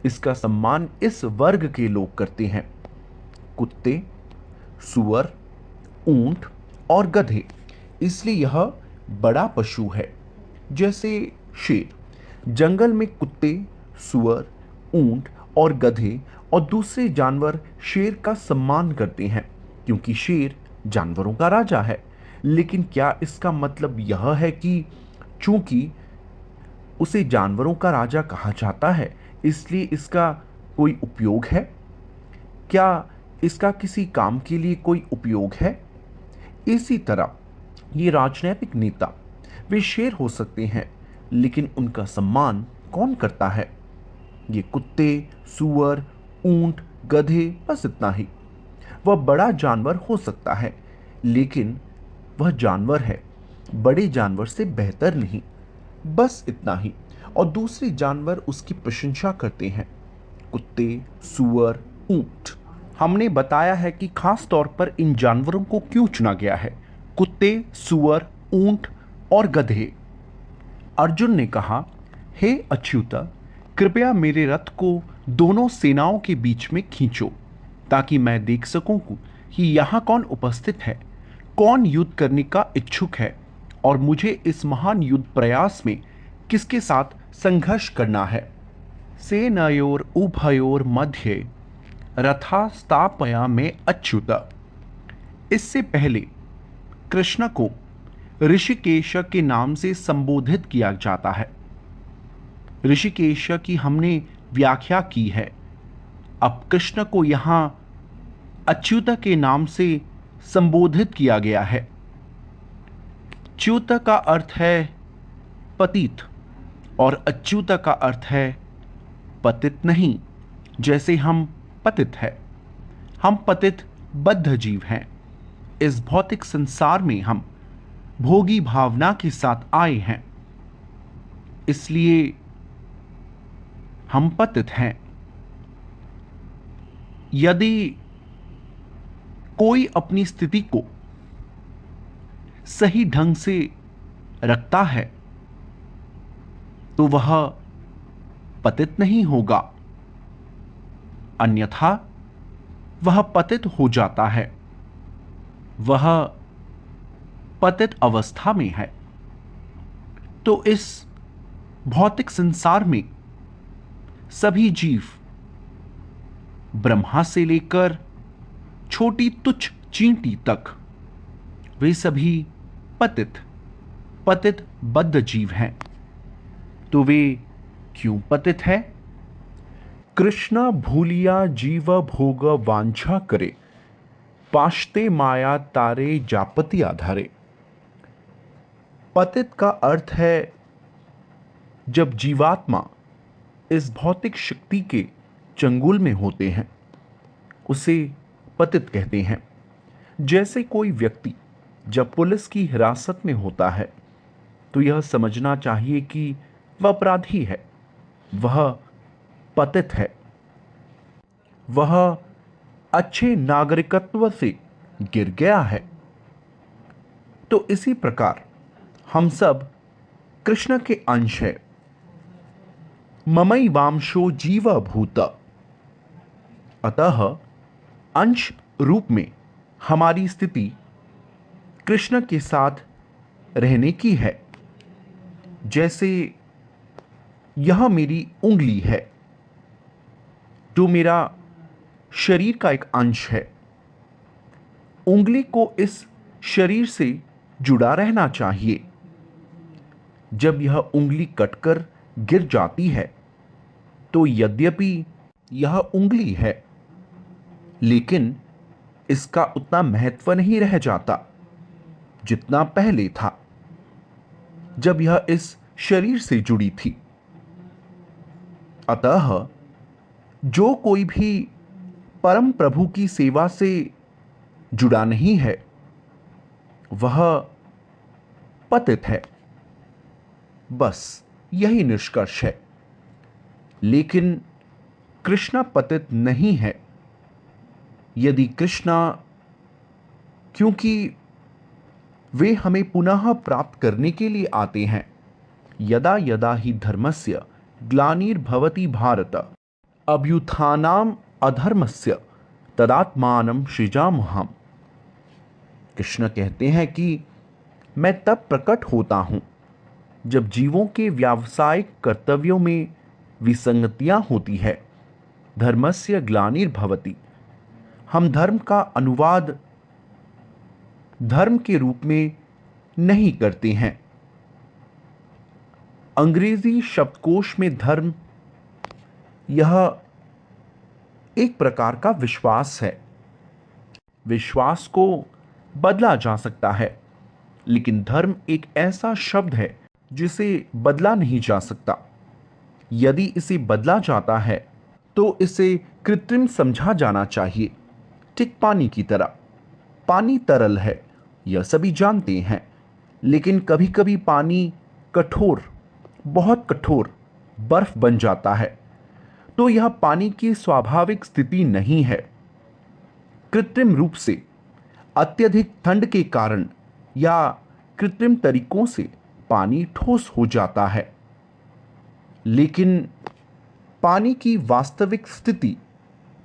A: इसका सम्मान इस वर्ग के लोग करते हैं, कुत्ते, सूअर, ऊंट और गधे। इसलिए यह बड़ा पशु है। जैसे शेर, जंगल में कुत्ते, सूअर, ऊंट और गधे और दूसरे जानवर शेर का सम्मान करते हैं क्योंकि शेर जानवरों का राजा है। लेकिन क्या इसका मतलब यह है कि चूंकि उसे जानवरों का राजा कहा जाता है इसलिए इसका कोई उपयोग है? क्या इसका किसी काम के लिए कोई उपयोग है? इसी तरह ये राजनीतिक नेता, वे शेर हो सकते हैं, लेकिन उनका सम्मान कौन करता है? ये कुत्ते, सूअर, ऊंट, गधे, बस इतना ही। वह बड़ा जानवर हो सकता है, लेकिन वह जानवर है, बड़े जानवर से बेहतर नहीं, बस इतना ही। और दूसरे जानवर उसकी प्रशंसा करते हैं, कुत्ते, सूअर, ऊंट। हमने बताया है कि खास तौर पर इन जानवरों को क्यों चुना गया है, कुत्ते, सूअर, ऊंट और गधे। अर्जुन ने कहा, हे अच्युत, कृपया मेरे रथ को दोनों सेनाओं के बीच में खींचो ताकि मैं देख सकूं कि यहाँ कौन उपस्थित है, कौन युद्ध करने का इच्छुक है और मुझे इस महान युद्ध प्रयास में किसके साथ संघर्ष करना है। सेनयोर उभयोर मध्य रथा स्थापयामि अच्युत। इससे पहले कृष्ण को ऋषिकेश के नाम से संबोधित किया जाता है। ऋषिकेश की हमने व्याख्या की है। अब कृष्ण को यहां अच्युत के नाम से संबोधित किया गया है। च्युत का अर्थ है पतित और अच्युत का अर्थ है पतित नहीं, जैसे हम पतित है। हम पतित बद्ध जीव हैं। इस भौतिक संसार में हम भोगी भावना के साथ आए हैं, इसलिए हम पतित हैं। यदि कोई अपनी स्थिति को सही ढंग से रखता है तो वह पतित नहीं होगा, अन्यथा वह पतित हो जाता है। वह पतित अवस्था में है। तो इस भौतिक संसार में सभी जीव, ब्रह्मा से लेकर छोटी तुच्छ चींटी तक, वे सभी पतित बद्ध जीव हैं। तो वे क्यों पतित हैं? कृष्णा भूलिया जीव भोग वांछा करे, पाश्ते माया तारे जापति आधारे। पतित का अर्थ है जब जीवात्मा इस भौतिक शक्ति के चंगुल में होते हैं, उसे पतित कहते हैं। जैसे कोई व्यक्ति जब पुलिस की हिरासत में होता है तो यह समझना चाहिए कि वह अपराधी है, वह पतित है, वह अच्छे नागरिकत्व से गिर गया है। तो इसी प्रकार हम सब कृष्ण के अंश हैं। ममई वांशो जीव भूत। अतः अंश रूप में हमारी स्थिति कृष्ण के साथ रहने की है। जैसे यह मेरी उंगली है जो मेरा शरीर का एक अंश है। उंगली को इस शरीर से जुड़ा रहना चाहिए। जब यह उंगली कटकर गिर जाती है तो यद्यपि यह उंगली है, लेकिन इसका उतना महत्व नहीं रह जाता जितना पहले था जब यह इस शरीर से जुड़ी थी। अतः जो कोई भी परम प्रभु की सेवा से जुड़ा नहीं है वह पतित है। बस यही निष्कर्ष है। लेकिन कृष्णा पतित नहीं है। यदि कृष्णा, क्योंकि वे हमें पुनः प्राप्त करने के लिए आते हैं। यदा यदा ही धर्मस्य ग्लानिर्भवति भारत अभ्युत्थानम् अधर्मस्य तदात्मानं सृजाम्यहम्। कृष्ण कहते हैं कि मैं तब प्रकट होता हूं जब जीवों के व्यावसायिक कर्तव्यों में विसंगतियां होती है। धर्मस्य ग्लानिर्भवति। हम धर्म का अनुवाद धर्म के रूप में नहीं करते हैं। अंग्रेजी शब्दकोश में धर्म यह एक प्रकार का विश्वास है। विश्वास को बदला जा सकता है, लेकिन धर्म एक ऐसा शब्द है जिसे बदला नहीं जा सकता। यदि इसे बदला जाता है तो इसे कृत्रिम समझा जाना चाहिए, ठीक पानी की तरह। पानी तरल है, यह सभी जानते हैं, लेकिन कभी कभी पानी कठोर, बहुत कठोर बर्फ बन जाता है, तो यह पानी की स्वाभाविक स्थिति नहीं है। कृत्रिम रूप से अत्यधिक ठंड के कारण या कृत्रिम तरीकों से पानी ठोस हो जाता है, लेकिन पानी की वास्तविक स्थिति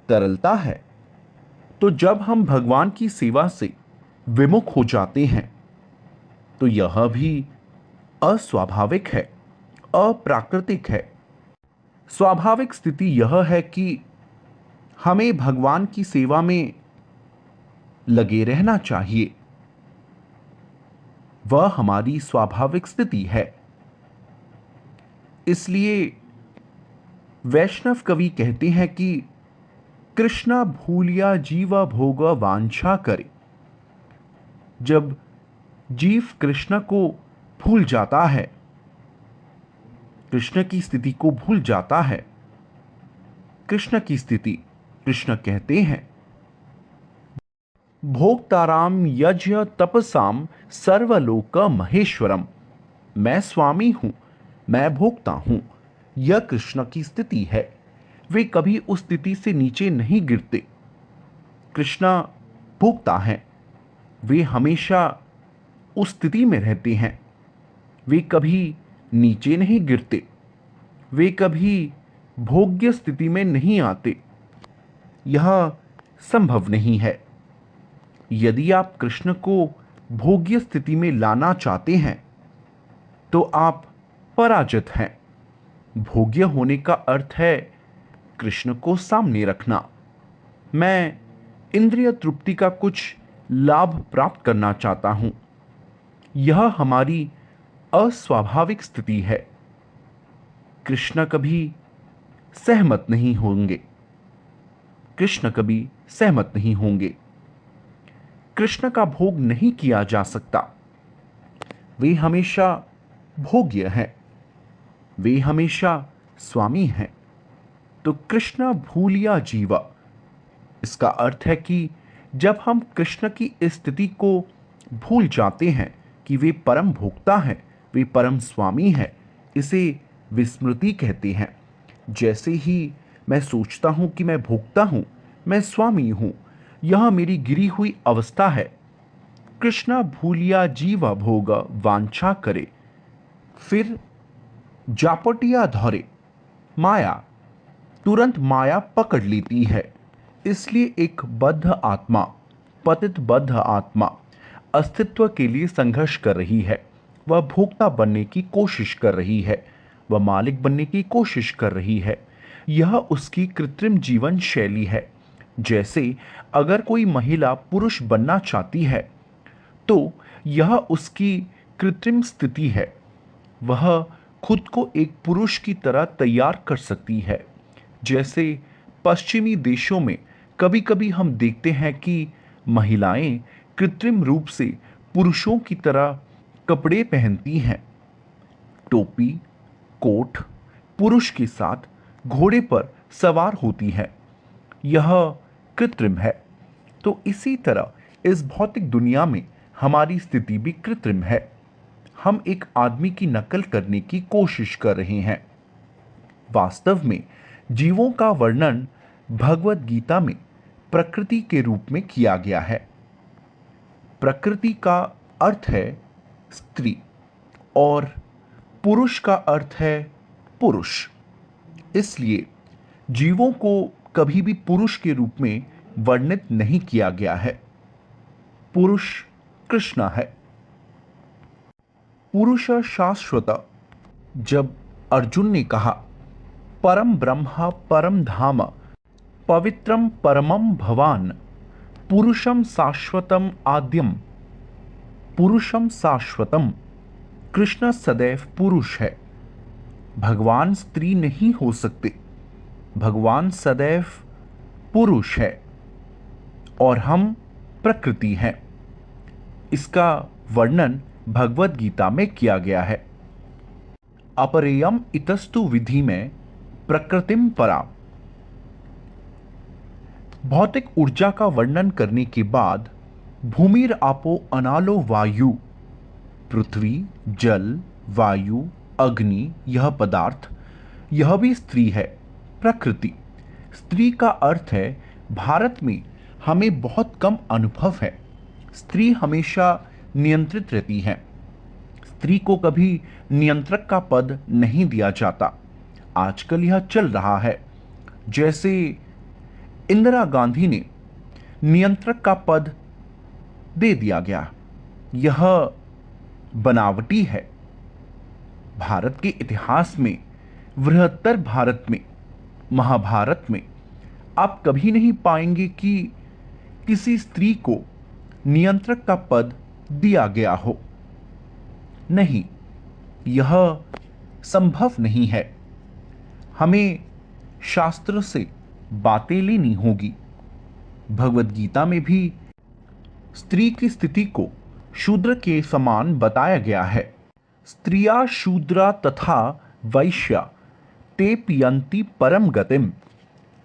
A: तरलता है। तो जब हम भगवान की सेवा से विमुख हो जाते हैं तो यह भी अस्वाभाविक है, अप्राकृतिक है। स्वाभाविक स्थिति यह है कि हमें भगवान की सेवा में लगे रहना चाहिए। वह हमारी स्वाभाविक स्थिति है। इसलिए वैष्णव कवि कहते हैं कि कृष्णा भूलिया जीवा भोग वांछा करे। जब जीव कृष्ण को भूल जाता है, कृष्ण की स्थिति को भूल जाता है, कृष्ण की स्थिति, कृष्ण कहते हैं भोक्ताराम यज्ञ तपसाम सर्वलोक महेश्वरम। मैं स्वामी हूं, मैं भोक्ता हूं। यह कृष्ण की स्थिति है। वे कभी उस स्थिति से नीचे नहीं गिरते। कृष्ण भोक्ता हैं, वे हमेशा उस स्थिति में रहते हैं। वे कभी नीचे नहीं गिरते, वे कभी भोग्य स्थिति में नहीं आते। यह संभव नहीं है। यदि आप कृष्ण को भोग्य स्थिति में लाना चाहते हैं तो आप पराजित हैं। भोग्य होने का अर्थ है कृष्ण को सामने रखना। मैं इंद्रिय तृप्ति का कुछ लाभ प्राप्त करना चाहता हूं। यह हमारी अस्वाभाविक स्थिति है। कृष्ण कभी सहमत नहीं होंगे। कृष्ण कभी सहमत नहीं होंगे। कृष्ण का भोग नहीं किया जा सकता। वे हमेशा भोग्य हैं, वे हमेशा स्वामी हैं। तो कृष्ण भूलिया जीवा, इसका अर्थ है कि जब हम कृष्ण की स्थिति को भूल जाते हैं कि वे परम भोक्ता हैं, वे परम स्वामी हैं, इसे विस्मृति कहते हैं। जैसे ही मैं सोचता हूं कि मैं भोक्ता हूं, मैं स्वामी हूं, यह मेरी गिरी हुई अवस्था है। कृष्ण भूलिया जीवा भोग वांछा करे, फिर जापटिया धरे माया, तुरंत माया पकड़ लेती है। इसलिए एक बद्ध आत्मा, पतित बद्ध आत्मा अस्तित्व के लिए संघर्ष कर रही है। वह भोक्ता बनने की कोशिश कर रही है, वह मालिक बनने की कोशिश कर रही है। यह उसकी कृत्रिम जीवन शैली है। जैसे अगर कोई महिला पुरुष बनना चाहती है तो यह उसकी कृत्रिम स्थिति है। वह खुद को एक पुरुष की तरह तैयार कर सकती है। जैसे पश्चिमी देशों में कभी कभी हम देखते हैं कि महिलाएं कृत्रिम रूप से पुरुषों की तरह कपड़े पहनती हैं, टोपी, कोट, पुरुष के साथ घोड़े पर सवार होती हैं। यह कृत्रिम है। तो इसी तरह इस भौतिक दुनिया में हमारी स्थिति भी कृत्रिम है। हम एक आदमी की नकल करने की कोशिश कर रहे हैं। वास्तव में जीवों का वर्णन भगवत गीता में प्रकृति के रूप में किया गया है। प्रकृति का अर्थ है स्त्री और पुरुष का अर्थ है पुरुष। इसलिए जीवों को कभी भी पुरुष के रूप में वर्णित नहीं किया गया है। पुरुष कृष्ण है। पुरुष शाश्वत, जब अर्जुन ने कहा परम ब्रह्म परम धाम पवित्रम परमम भवान पुरुषम शाश्वतम आद्यम, पुरुषम शाश्वतम, कृष्ण सदैव पुरुष है। भगवान स्त्री नहीं हो सकते। भगवान सदैव पुरुष है और हम प्रकृति हैं। इसका वर्णन भगवत गीता में किया गया है। अपरेयम इतस्तु विधि में प्रकृतिम परा। भौतिक ऊर्जा का वर्णन करने के बाद भूमिर आपो अनालो वायु, पृथ्वी, जल, वायु, अग्नि, यह पदार्थ, यह भी स्त्री है, प्रकृति। स्त्री का अर्थ है भारत में हमें बहुत कम अनुभव है। स्त्री हमेशा नियंत्रित रहती है। स्त्री को कभी नियंत्रक का पद नहीं दिया जाता। आजकल यह चल रहा है। जैसे इंदिरा गांधी ने नियंत्रक का पद दे दिया गया। यह बनावटी है। भारत के इतिहास में, बृहत्तर भारत में, महाभारत में आप कभी नहीं पाएंगे कि किसी स्त्री को नियंत्रक का पद दिया गया हो। नहीं, यह संभव नहीं है। हमें शास्त्र से बातें लेनी होगी। भगवत गीता में भी स्त्री की स्थिति को शूद्र के समान बताया गया है। स्त्रिया शूद्रा तथा वैश्या ते पियंती परम गतिम।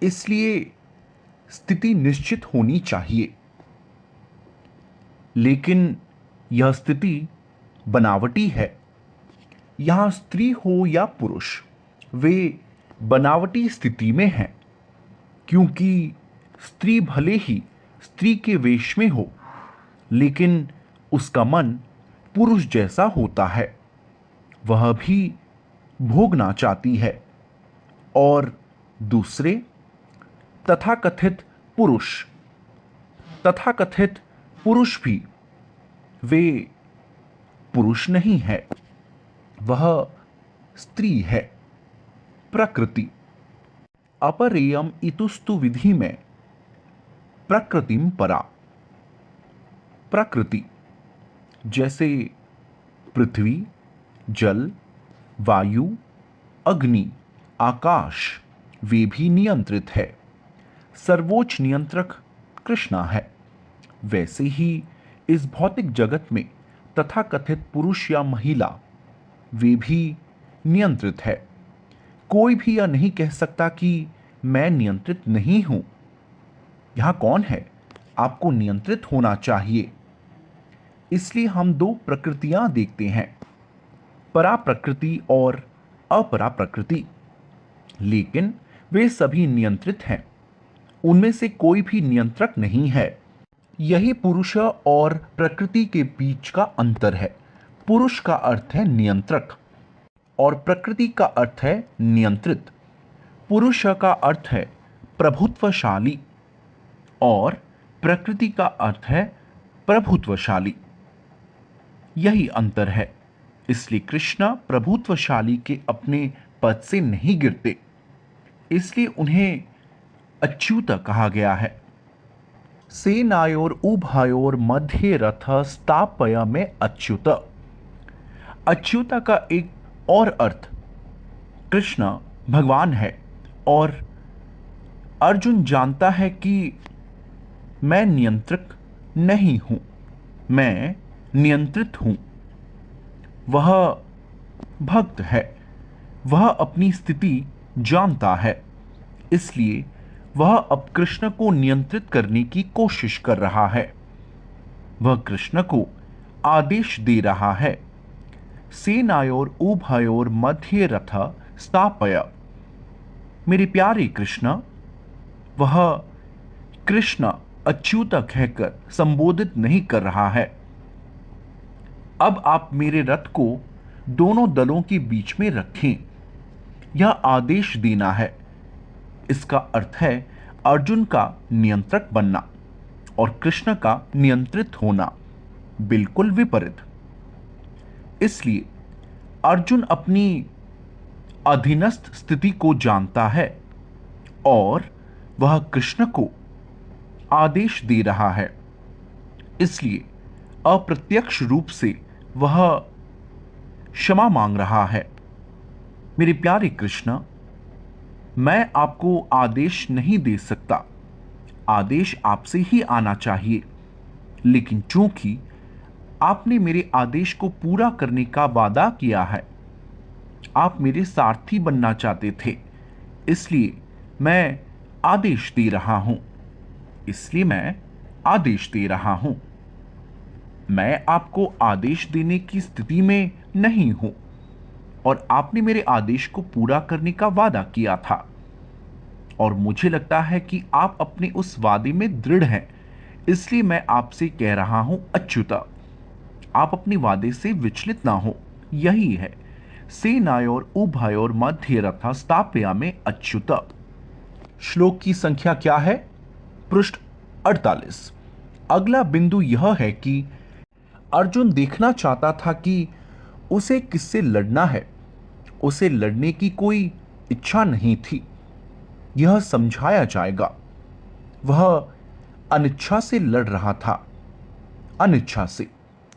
A: इसलिए स्थिति निश्चित होनी चाहिए, लेकिन यह स्थिति बनावटी है। यहां स्त्री हो या पुरुष, वे बनावटी स्थिति में हैं, क्योंकि स्त्री भले ही स्त्री के वेश में हो, लेकिन उसका मन पुरुष जैसा होता है। वह भी भोगना चाहती है। और दूसरे तथाकथित पुरुष भी, वे पुरुष नहीं है, वह स्त्री है, प्रकृति। अपरेयम इतुस्तु विधि में प्रकृतिम परा। प्रकृति जैसे पृथ्वी, जल, वायु, अग्नि, आकाश, वे भी नियंत्रित है। सर्वोच्च नियंत्रक कृष्ण है। वैसे ही इस भौतिक जगत में तथाकथित पुरुष या महिला वे भी नियंत्रित है। कोई भी यह नहीं कह सकता कि मैं नियंत्रित नहीं हूं। यहां कौन है? आपको नियंत्रित होना चाहिए। इसलिए हम दो प्रकृतियां देखते हैं, परा प्रकृति और अपरा प्रकृति। लेकिन वे सभी नियंत्रित हैं, उनमें से कोई भी नियंत्रक नहीं है। यही पुरुष और प्रकृति के बीच का अंतर है। पुरुष का अर्थ है नियंत्रक और प्रकृति का अर्थ है नियंत्रित। पुरुष का अर्थ है प्रभुत्वशाली और प्रकृति का अर्थ है प्रभुत्वशाली। यही अंतर है। इसलिए कृष्ण प्रभुत्वशाली के अपने पद से नहीं गिरते, इसलिए उन्हें अच्युत कहा गया है। सेनायोर उभयोर मध्य रथ स्थापय में अच्युत। अच्युत का एक और अर्थ कृष्ण भगवान है और अर्जुन जानता है कि मैं नियंत्रक नहीं हूं, मैं नियंत्रित हूं। वह भक्त है, वह अपनी स्थिति जानता है, इसलिए वह अब कृष्ण को नियंत्रित करने की कोशिश कर रहा है। वह कृष्ण को आदेश दे रहा है, सेनायोर उभयोर मध्य रथ स्थापय। मेरे प्यारे कृष्ण, वह कृष्ण अच्युत कहकर संबोधित नहीं कर रहा है। अब आप मेरे रथ को दोनों दलों के बीच में रखें, यह आदेश देना है। इसका अर्थ है अर्जुन का नियंत्रक बनना और कृष्ण का नियंत्रित होना, बिल्कुल विपरीत। इसलिए अर्जुन अपनी अधीनस्थ स्थिति को जानता है और वह कृष्ण को आदेश दे रहा है। इसलिए अप्रत्यक्ष रूप से वह क्षमा मांग रहा है। मेरे प्यारे कृष्ण, मैं आपको आदेश नहीं दे सकता, आदेश आपसे ही आना चाहिए। लेकिन चूंकि आपने मेरे आदेश को पूरा करने का वादा किया है, आप मेरे सारथी बनना चाहते थे, इसलिए मैं आदेश दे रहा हूं। इसलिए मैं आदेश दे रहा हूं। मैं आपको आदेश देने की स्थिति में नहीं हूं और आपने मेरे आदेश को पूरा करने का वादा किया था और मुझे लगता है कि आप अपने उस वादे में दृढ़ हैं। इसलिए मैं आपसे कह रहा हूं अच्युत, आप अपने वादे से विचलित ना हो। यही है सेनायोर उभयोर मध्य रथ स्थापया में अच्युत। श्लोक की संख्या क्या है? पृष्ठ 48। अगला बिंदु यह है कि अर्जुन देखना चाहता था कि उसे किससे लड़ना है। उसे लड़ने की कोई इच्छा नहीं थी, यह समझाया जाएगा। वह अनिच्छा से लड़ रहा था, अनिच्छा से,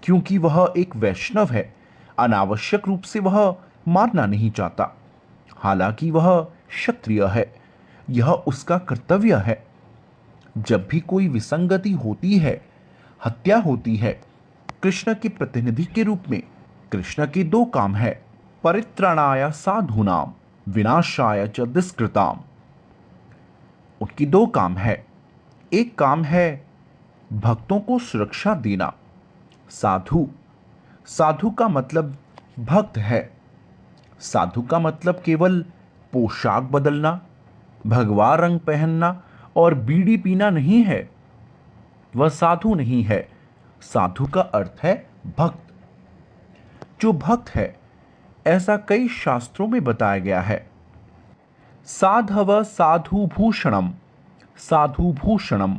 A: क्योंकि वह एक वैष्णव है। अनावश्यक रूप से वह मारना नहीं चाहता, हालांकि वह क्षत्रिय है, यह उसका कर्तव्य है। जब भी कोई विसंगति होती है, हत्या होती है, कृष्ण के प्रतिनिधि के रूप में कृष्ण के दो काम है, परित्राणाय साधूनाम विनाशाय च दुष्कृताम। उनकी दो काम है। एक काम है भक्तों को सुरक्षा देना। साधु, साधु का मतलब भक्त है। साधु का मतलब केवल पोशाक बदलना, भगवा रंग पहनना और बीड़ी पीना नहीं है। वह साधु नहीं है। साधु का अर्थ है भक्त। जो भक्त है, ऐसा कई शास्त्रों में बताया गया है। साधव साधु भूषणम, साधु भूषणम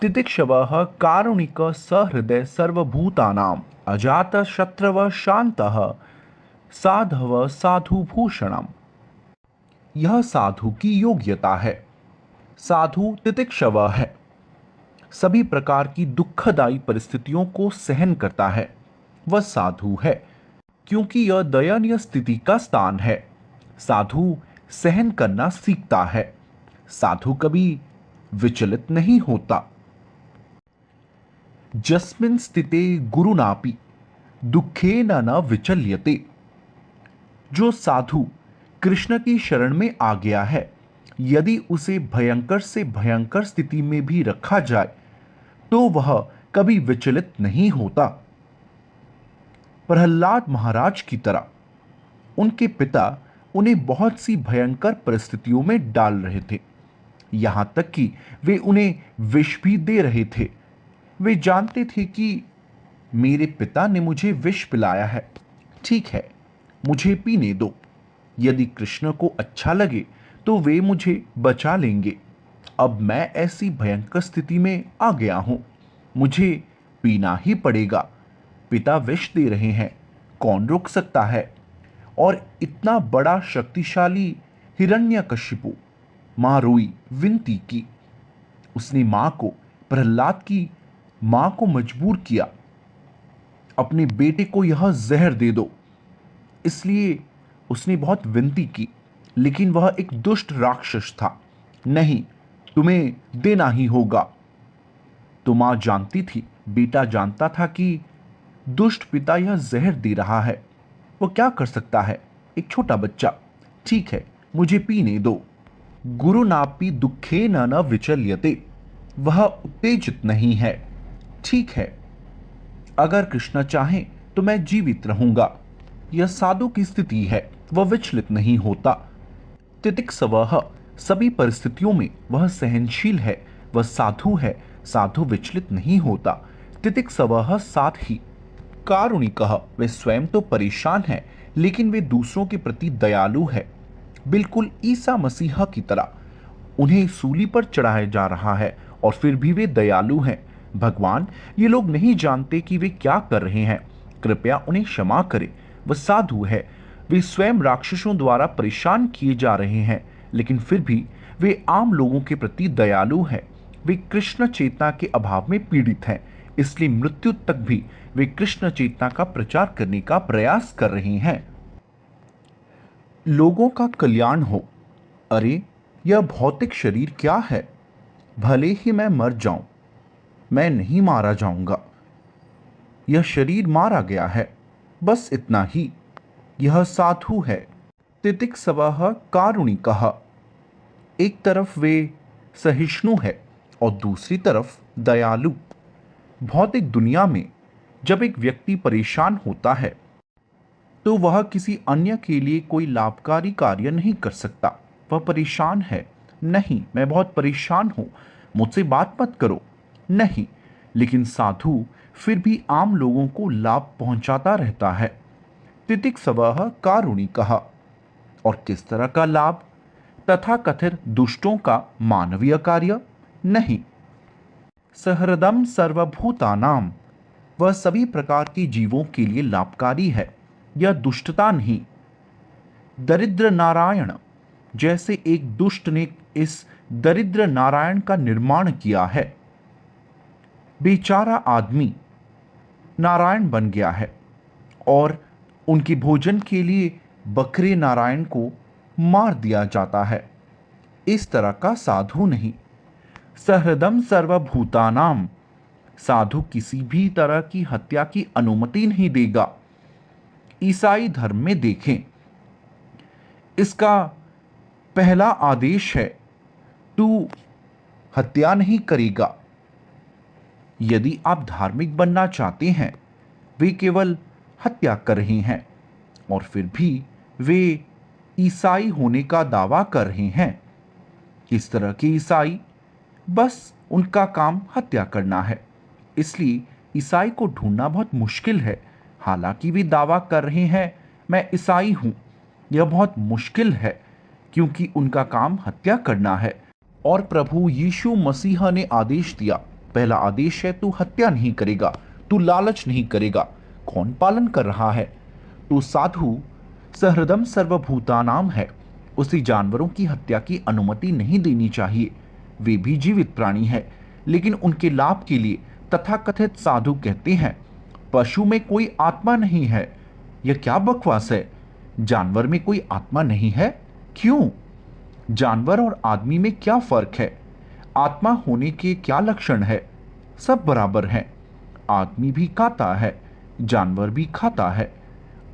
A: तितिक्षवः कारुणिक सहृदय सर्वभूतानाम अजात शत्रव शांतः साधव साधु भूषणम। यह साधु की योग्यता है। साधु तितिक्षव है, सभी प्रकार की दुखदायी परिस्थितियों को सहन करता है। वह साधु है, क्योंकि यह दयनीय स्थिति का स्थान है। साधु सहन करना सीखता है। साधु कभी विचलित नहीं होता। जस्मिन् स्थिते गुरुनापि दुखेन न विचल्यते। जो साधु कृष्ण की शरण में आ गया है, यदि उसे भयंकर से भयंकर स्थिति में भी रखा जाए तो वह कभी विचलित नहीं होता। प्रहलाद महाराज की तरह उनके पिता उन्हें बहुत सी भयंकर परिस्थितियों में डाल रहे थे, यहां तक कि वे उन्हें विष भी दे रहे थे। वे जानते थे कि मेरे पिता ने मुझे विष पिलाया है, ठीक है, मुझे पीने दो। यदि कृष्ण को अच्छा लगे तो वे मुझे बचा लेंगे। अब मैं ऐसी भयंकर स्थिति में आ गया हूं, मुझे पीना ही पड़ेगा। पिता विष दे रहे हैं, कौन रोक सकता है? और इतना बड़ा शक्तिशाली हिरण्यकशिपु। मां रोई, विनती की। उसने मां को, प्रहलाद की मां को मजबूर किया, अपने बेटे को यह जहर दे दो। इसलिए उसने बहुत विनती की, लेकिन वह एक दुष्ट राक्षस था। नहीं, तुम्हें देना ही होगा। तो मां जानती थी, बेटा जानता था कि दुष्ट पिता यह जहर दे रहा है। वो क्या कर सकता है? एक छोटा बच्चा। ठीक है, मुझे पीने दो। गुरु नापी दुखे न विचल्यते। वह उत्तेजित नहीं है। ठीक है, अगर कृष्ण चाहे तो मैं जीवित रहूंगा। यह साधु की स्थिति है, वह विचलित नहीं होता। तितिक्षवः, सभी परिस्थितियों में वह सहनशील है, वह साधु है। साधु विचलित नहीं होता। तितिक्षवः, साथ ही कारुणिकः, वे स्वयं तो परेशान है लेकिन वे दूसरों के प्रति दयालु है, बिल्कुल ईसा मसीहा की तरह। उन्हें सूली पर चढ़ाया जा रहा है और फिर भी वे दयालु हैं। भगवान, ये लोग नहीं जानते कि वे क्या कर रहे हैं, कृपया उन्हें क्षमा करें। वह साधु है, वे स्वयं राक्षसों द्वारा परेशान किए जा रहे हैं, लेकिन फिर भी वे आम लोगों के प्रति दयालु हैं। वे कृष्ण चेतना के अभाव में पीड़ित हैं, इसलिए मृत्यु तक भी वे कृष्ण चेतना का प्रचार करने का प्रयास कर रहे हैं। लोगों का कल्याण हो। अरे, यह भौतिक शरीर क्या है? भले ही मैं मर जाऊं, मैं नहीं मारा जाऊंगा। यह शरीर मारा गया है, बस इतना ही। यह साधु है। तितिक्षवः कारुणिकः, एक तरफ वे सहिष्णु है और दूसरी तरफ दयालु। भौतिक दुनिया में जब एक व्यक्ति परेशान होता है तो वह किसी अन्य के लिए कोई लाभकारी कार्य नहीं कर सकता। वह परेशान है, नहीं, मैं बहुत परेशान हूं, मुझसे बात मत करो। नहीं, लेकिन साधु फिर भी आम लोगों को लाभ पहुंचाता रहता है। तितिक्षवः कारुणिकः, और किस तरह का लाभ? तथाकथित दुष्टों का मानवीय कार्य नहीं। सहृदम सर्वभूतानाम, वह सभी प्रकार के जीवों के लिए लाभकारी है, यह दुष्टता नहीं। दरिद्र नारायण, जैसे एक दुष्ट ने इस दरिद्र नारायण का निर्माण किया है। बेचारा आदमी नारायण बन गया है और उनके भोजन के लिए बकरे नारायण को मार दिया जाता है। इस तरह का साधु नहीं। सहृदम सर्वभूतानाम, साधु किसी भी तरह की हत्या की अनुमति नहीं देगा। ईसाई धर्म में देखें, इसका पहला आदेश है, तू हत्या नहीं करेगा। यदि आप धार्मिक बनना चाहते हैं, वे केवल हत्या कर रहे हैं और फिर भी वे ईसाई होने का दावा कर रहे हैं। इस तरह के ईसाई, बस उनका काम हत्या करना है, इसलिए ईसाई को ढूंढना बहुत मुश्किल है। हालांकि वे दावा कर रहे हैं मैं ईसाई हूं, यह बहुत मुश्किल है क्योंकि उनका काम हत्या करना है। और प्रभु यीशु मसीह ने आदेश दिया, पहला आदेश है तू हत्या नहीं करेगा, तू लालच नहीं करेगा। कौन पालन कर रहा है? तो साधु सहृदम सर्वभूतानाम है, उसे जानवरों की हत्या की अनुमति नहीं देनी चाहिए। वे भी जीवित प्राणी है, लेकिन उनके लाभ के लिए तथाकथित साधु कहते हैं पशु में कोई आत्मा नहीं है। यह क्या बकवास है? जानवर में कोई आत्मा नहीं है? क्यों? जानवर और आदमी में क्या फर्क है? आत्मा होने के क्या लक्षण है? सब बराबर हैं। आदमी भी खाता है, जानवर भी खाता है।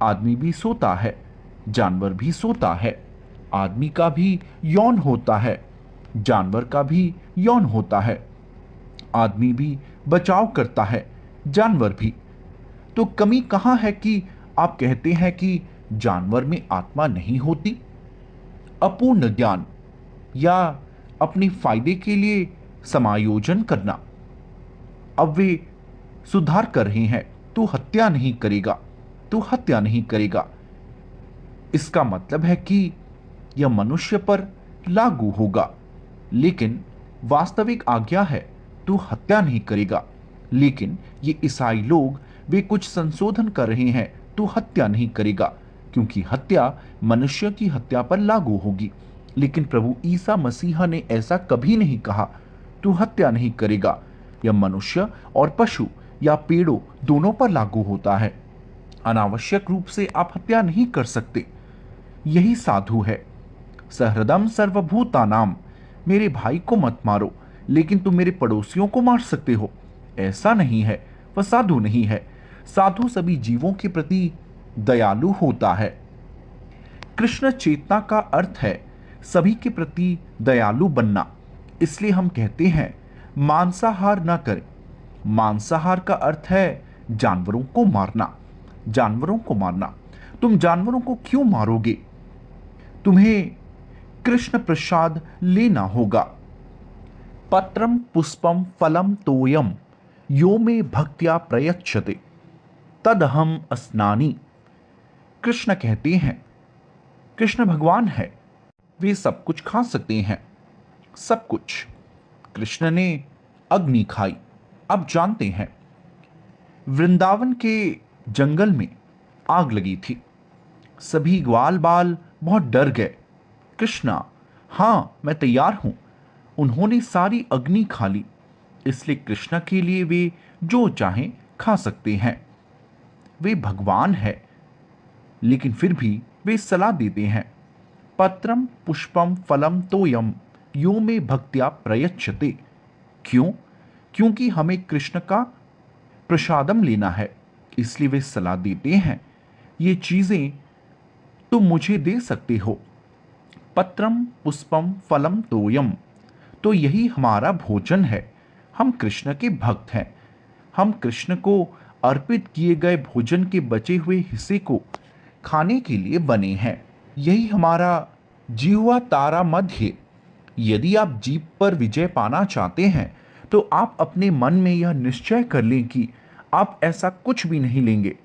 A: आदमी भी सोता है, जानवर भी सोता है। आदमी का भी यौन होता है, जानवर का भी यौन होता है। आदमी भी बचाव करता है, जानवर भी। तो कमी कहाँ है कि आप कहते हैं कि जानवर में आत्मा नहीं होती? अपूर्ण ज्ञान या अपने फायदे के लिए समायोजन करना। अब वे सुधार कर रहे हैं, तू हत्या नहीं करेगा, तू हत्या नहीं करेगा। इसका मतलब है कि यह मनुष्य पर लागू होगा, लेकिन वास्तविक आज्ञा है तू हत्या नहीं करेगा। लेकिन ये ईसाई लोग वे कुछ संशोधन कर रहे हैं, तू हत्या नहीं करेगा, क्योंकि हत्या मनुष्य की हत्या पर लागू होगी। लेकिन प्रभु ईसा मसीहा ने ऐसा कभी नहीं कहा, तू हत्या नहीं करेगा। यह मनुष्य और पशु या पेड़ों दोनों पर लागू होता है। अनावश्यक रूप से आप हत्या नहीं कर सकते। यही साधु है। सहृदम सर्वभूतानाम, मेरे भाई को मत मारो, लेकिन तुम मेरे पड़ोसियों को मार सकते हो। ऐसा नहीं है, वह साधु नहीं है। साधु सभी जीवों के प्रति दयालु होता है। कृष्ण चेतना का अर्थ है सभी के प्रति दयालु बनना। इसलिए हम कहते हैं मांसाहार ना करें। मांसाहार का अर्थ है जानवरों को मारना। जानवरों को मारना। तुम जानवरों को क्यों मारोगे? तुम्हें कृष्ण प्रसाद लेना होगा। पत्रम पुष्पम फलम तोयम यो में भक्त्या प्रयच्छते तदहम अस्नानि। कृष्ण कहते हैं, कृष्ण भगवान है, वे सब कुछ खा सकते हैं, सब कुछ। कृष्ण ने अग्नि खाई। आप जानते हैं वृंदावन के जंगल में आग लगी थी। सभी ग्वाल बाल बहुत डर गए। कृष्णा, हां मैं तैयार हूं। उन्होंने सारी अग्नि खा ली। इसलिए कृष्ण के लिए वे जो चाहें खा सकते हैं। वे भगवान है, लेकिन फिर भी वे सलाह देते हैं, पत्रम पुष्पम फलम तोयम यो में भक्त्या प्रयच्छते। क्यों? क्योंकि हमें कृष्ण का प्रसादम लेना है। इसलिए वे सलाह देते हैं, ये चीजें तुम मुझे दे सकते हो। पत्रम पुष्पम फलम तोयम, तो यही हमारा भोजन है। हम कृष्ण के भक्त हैं। हम कृष्ण को अर्पित किए गए भोजन के बचे हुए हिस्से को खाने के लिए बने हैं। यही हमारा जिह्वा तारा मध्य। यदि आप जीभ पर विजय पाना चाहते हैं तो आप अपने मन में यह निश्चय कर लें कि आप ऐसा कुछ भी नहीं लेंगे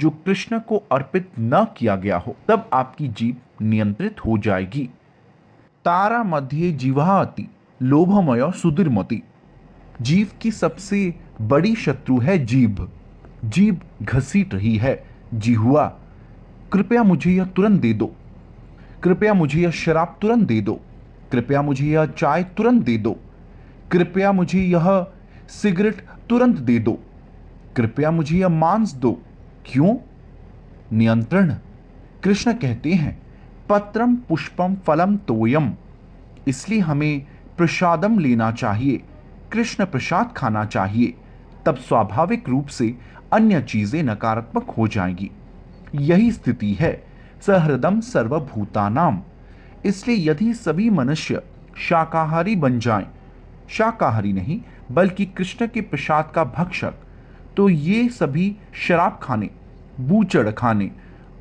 A: जो कृष्ण को अर्पित न किया गया हो। तब आपकी जीभ नियंत्रित हो जाएगी। तारा मध्य जिह्वाति लोभमय सुदुर्मति। जीव की सबसे बड़ी शत्रु है जीभ। जीभ घसीट रही है। जिह्वा, कृपया मुझे यह तुरंत दे दो। कृपया मुझे यह शराब तुरंत दे दो। कृपया मुझे यह चाय तुरंत दे दो। कृपया मुझे यह सिगरेट तुरंत दे दो। कृपया मुझे यह मांस दो। क्यों? नियंत्रण। कृष्ण कहते हैं, पत्रम पुष्पम फलम तोयम। इसलिए हमें प्रसादम लेना चाहिए, कृष्ण प्रसाद खाना चाहिए। तब स्वाभाविक रूप से अन्य चीजें नकारात्मक हो जाएंगी। यही स्थिति है सहृदम सर्वभूतानाम। इसलिए यदि सभी मनुष्य शाकाहारी बन जाएं, शाकाहारी नहीं बल्कि कृष्ण के प्रसाद का भक्षक, तो ये सभी शराब खाने, बूचड़ खाने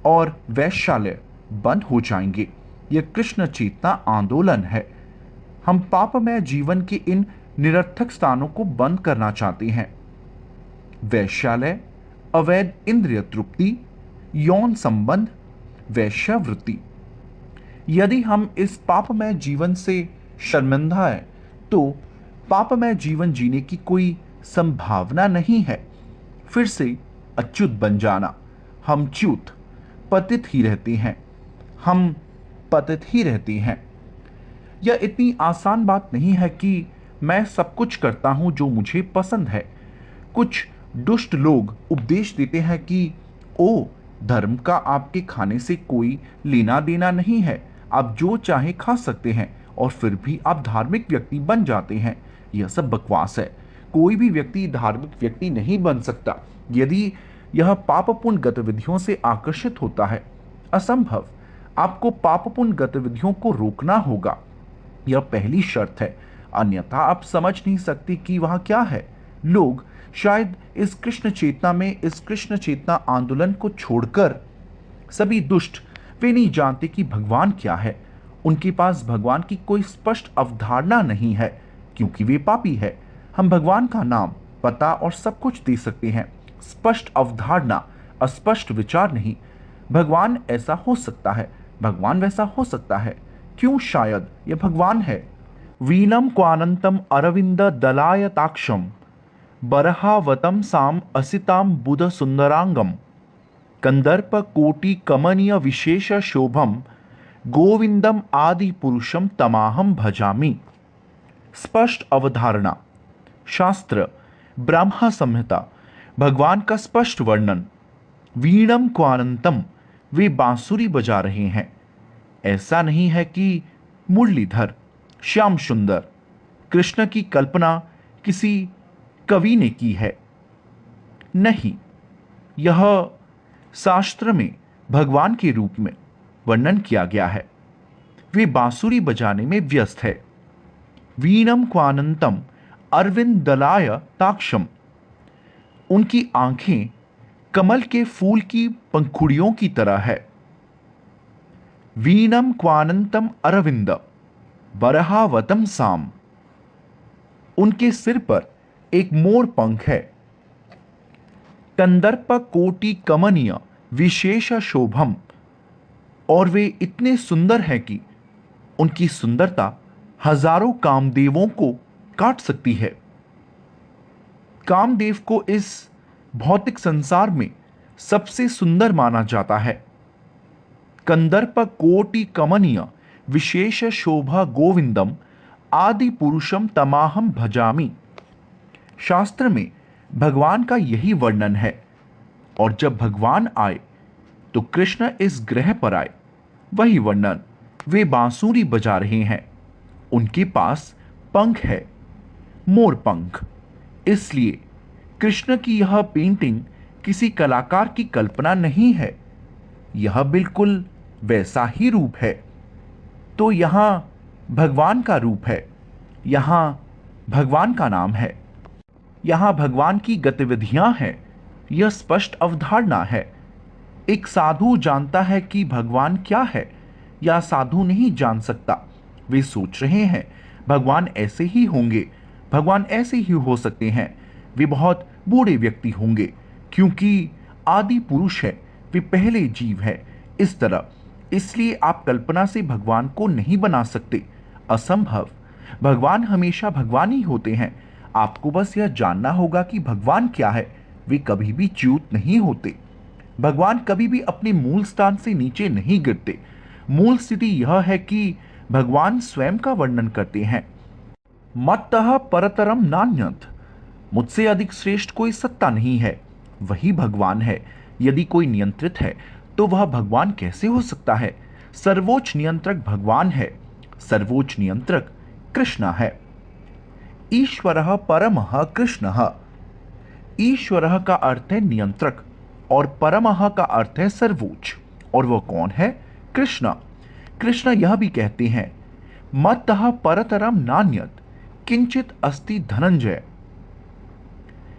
A: और वैश्यालय बंद हो जाएंगे। यह कृष्ण चेतना आंदोलन है। हम पापमय जीवन के इन निरर्थक स्थानों को बंद करना चाहते हैं। वैश्यालय, अवैध इंद्रिय तृप्ति, यौन संबंध, वैश्यावृत्ति। यदि हम इस पापमय जीवन से शर्मिंदा हैं, तो पापमय जीवन जीने की कोई संभावना नहीं है। फिर से अच्युत बन जाना। हम च्युत, पतित ही रहते हैं। हम पतित ही रहते हैं। यह इतनी आसान बात नहीं है कि मैं सब कुछ करता हूं जो मुझे पसंद है। कुछ दुष्ट लोग उपदेश देते हैं कि ओ, धर्म का आपके खाने से कोई लेना देना नहीं है, आप जो चाहे खा सकते हैं और फिर भी आप धार्मिक व्यक्ति बन जाते हैं। यह सब बकवास है। कोई भी व्यक्ति धार्मिक व्यक्ति नहीं बन सकता यदि यह पापपूर्ण गतिविधियों से आकर्षित होता है। असंभव। आपको पापपूर्ण गतिविधियों को रोकना होगा, यह पहली शर्त है, अन्यथा आप समझ नहीं सकते कि वह क्या है। लोग शायद इस कृष्ण चेतना आंदोलन को छोड़कर सभी दुष्ट, वे नहीं जानते कि भगवान क्या है। उनके पास भगवान की कोई स्पष्ट अवधारणा नहीं है क्योंकि वे पापी है। हम भगवान का नाम, पता और सब कुछ दे सकते हैं, स्पष्ट अवधारणा, अस्पष्ट विचार नहीं। भगवान ऐसा हो सकता है, भगवान वैसा हो सकता है। क्यों? शायद यह भगवान है। वीनम क्वानंतम अरविंद दलायताक्षम बरहावतम साम असिताम बुध सुंदरांगम कंदर्प कोटि कमनीय विशेष शोभम गोविंदम आदि पुरुषम तमाहम भजामि। स्पष्ट अवधारणा। शास्त्र, ब्रह्मा संहिता, भगवान का स्पष्ट वर्णन। वीणम क्वानंतम, वे बांसुरी बजा रहे हैं। ऐसा नहीं है कि मुरलीधर, श्याम सुंदर, कृष्ण की कल्पना किसी कवि ने की है। नहीं, यह शास्त्र में भगवान के रूप में वर्णन किया गया है। वे बांसुरी बजाने में व्यस्त है। वीणम क्वानंतम अरविंद दलाय ताक्षम, उनकी आंखें कमल के फूल की पंखुड़ियों की तरह है। वीणम क्वानंतम अरविंद बरहावतम साम, उनके सिर पर एक मोर पंख है। कंदर्प कोटि कमनीय विशेष शोभम, और वे इतने सुंदर हैं कि उनकी सुंदरता हजारों कामदेवों को काट सकती है। कामदेव को इस भौतिक संसार में सबसे सुंदर माना जाता है। कंदर्प कोटि कमनीय विशेष शोभा गोविंदम आदि पुरुषम तमाहम भजामि। शास्त्र में भगवान का यही वर्णन है। और जब भगवान आए तो कृष्ण इस ग्रह पर आए, वही वर्णन। वे बांसुरी बजा रहे हैं, उनके पास पंख है, मोर पंख। इसलिए कृष्ण की यह पेंटिंग किसी कलाकार की कल्पना नहीं है, यह बिल्कुल वैसा ही रूप है। तो यहां भगवान का रूप है, यहां भगवान का नाम है, यहां भगवान की गतिविधियां हैं। यह स्पष्ट अवधारणा है। एक साधु जानता है कि भगवान क्या है, या साधु नहीं जान सकता। वे सोच रहे हैं भगवान ऐसे ही होंगे, भगवान ऐसे ही हो सकते हैं। वे बहुत बूढ़े व्यक्ति होंगे क्योंकि आदि पुरुष है, वे पहले जीव है, इस तरह। इसलिए आप कल्पना से भगवान को नहीं बना सकते, असंभव। भगवान हमेशा भगवान ही होते हैं। आपको बस यह जानना होगा कि भगवान क्या है। वे कभी भी च्युत नहीं होते। भगवान कभी भी अपने मूल स्थान से नीचे नहीं गिरते। मूल स्थिति यह है कि भगवान स्वयं का वर्णन करते हैं। मत्तः परतरम नान्यत्, मुझसे अधिक श्रेष्ठ कोई सत्ता नहीं है, वही भगवान है। यदि कोई नियंत्रित है तो वह भगवान कैसे हो सकता है? सर्वोच्च नियंत्रक भगवान है, सर्वोच्च नियंत्रक कृष्ण है। ईश्वरः परमः कृष्णः। ईश्वरः का अर्थ है नियंत्रक और परमः का अर्थ है सर्वोच्च। और वह कौन है? कृष्ण। कृष्ण यह भी कहते हैं, मत्तः परतरम नान्यत् किंचित अस्ति धनंजय।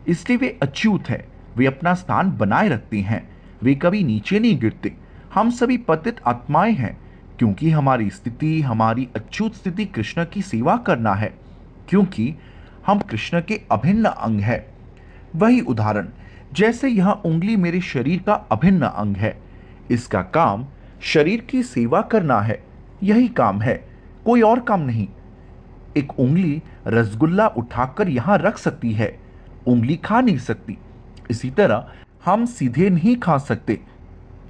A: इसलिए वे अच्युत है, वे अपना स्थान बनाए रखते हैं, वे कभी नीचे नहीं गिरते। हम सभी पतित आत्माएं हैं क्योंकि हमारी स्थिति, हमारी अच्युत स्थिति कृष्ण की सेवा करना है, क्योंकि हम कृष्ण के अभिन्न अंग है। वही उदाहरण, जैसे यह उंगली मेरे शरीर का अभिन्न अंग है, इसका काम शरीर की सेवा करना है, यही काम है, कोई और काम नहीं। एक उंगली रसगुल्ला उठाकर यहां रख सकती है, उंगली खा नहीं सकती। इसी तरह हम सीधे नहीं खा सकते,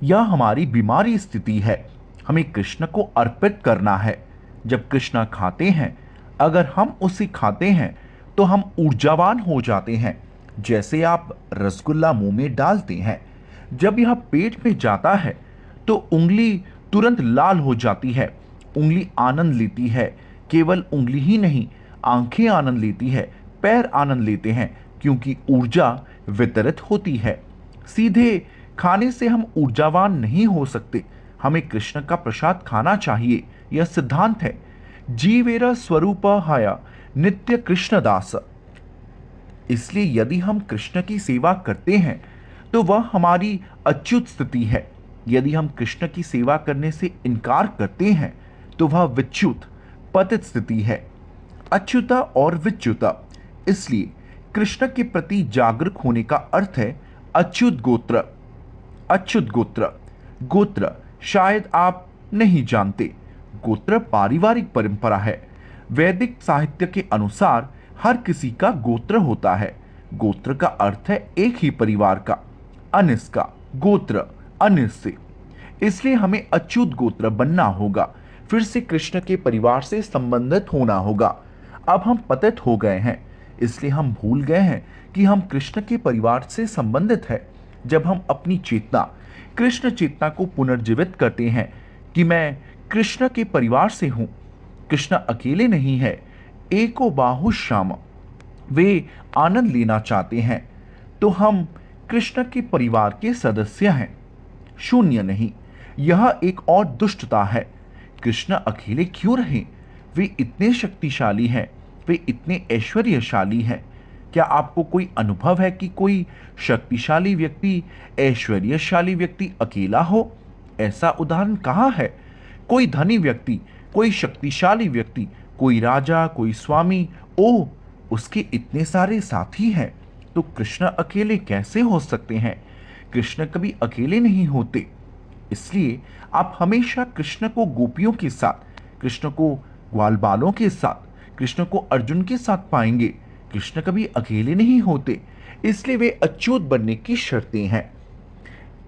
A: यह हमारी बीमारी स्थिति है। हमें कृष्ण को अर्पित करना है। जब कृष्ण खाते हैं, अगर हम उसे खाते हैं तो हम ऊर्जावान हो जाते हैं। जैसे आप रसगुल्ला मुंह में डालते हैं, जब यह पेट में जाता है तो उंगली तुरंत लाल हो जाती है, उंगली आनंद लेती है। केवल उंगली ही नहीं, आंखें आनंद लेती है, पैर आनंद लेते हैं क्योंकि ऊर्जा वितरित होती है। सीधे खाने से हम ऊर्जावान नहीं हो सकते, हमें कृष्ण का प्रसाद खाना चाहिए, यह सिद्धांत है। जीवेर स्वरूप हया नित्य कृष्णदास। इसलिए यदि हम कृष्ण की सेवा करते हैं तो वह हमारी अच्युत स्थिति है। यदि हम कृष्ण की सेवा करने से इनकार करते हैं तो वह विच्युत पतित स्थिति है। अच्युता और विच्युता। इसलिए कृष्ण के प्रति जागरूक होने का अर्थ है अच्युत गोत्र। अच्युत गोत्र, गोत्र शायद आप नहीं जानते, गोत्र पारिवारिक परंपरा है। वैदिक साहित्य के अनुसार हर किसी का गोत्र होता है। गोत्र का अर्थ है एक ही परिवार का, अनिस का, गोत्र अनिस से। इसलिए हमें अच्युत गोत्र बनना होगा, फिर से कृष्ण के परिवार से संबंधित होना होगा। अब हम पतित हो गए हैं, इसलिए हम भूल गए हैं कि हम कृष्ण के परिवार से संबंधित हैं। जब हम अपनी चेतना, कृष्ण चेतना को पुनर्जीवित करते हैं कि मैं कृष्ण के परिवार से हूं, कृष्ण अकेले नहीं है, एको बाहु श्याम, वे आनंद लेना चाहते हैं, तो हम कृष्ण के परिवार के सदस्य हैं, शून्य नहीं। यह एक और दुष्टता है। कृष्ण अकेले क्यों रहे? वे इतने शक्तिशाली हैं, वे इतने ऐश्वर्यशाली हैं। क्या आपको कोई अनुभव है कि कोई शक्तिशाली व्यक्ति, ऐश्वर्यशाली व्यक्ति अकेला हो? ऐसा उदाहरण कहाँ है? कोई धनी व्यक्ति, कोई शक्तिशाली व्यक्ति, कोई राजा, कोई स्वामी, ओ उसके इतने सारे साथी हैं, तो कृष्ण अकेले कैसे हो सकते हैं? कृष्ण कभी अकेले नहीं होते। इसलिए आप हमेशा कृष्ण को गोपियों के साथ, कृष्ण को ग्वाल बालों के साथ, कृष्ण को अर्जुन के साथ पाएंगे। कृष्ण कभी अकेले नहीं होते, इसलिए वे अच्युत बनने की शर्तें हैं।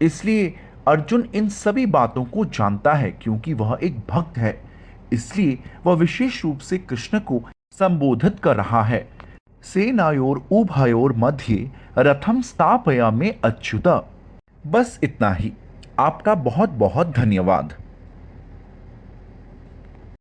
A: इसलिए अर्जुन इन सभी बातों को जानता है क्योंकि वह एक भक्त है। इसलिए वह विशेष रूप से कृष्ण को संबोधित कर रहा है। सेनायोर उभयोर मध्य रथम स्थापयामि अच्युत। बस इतना ही। आपका बहुत बहुत धन्यवाद।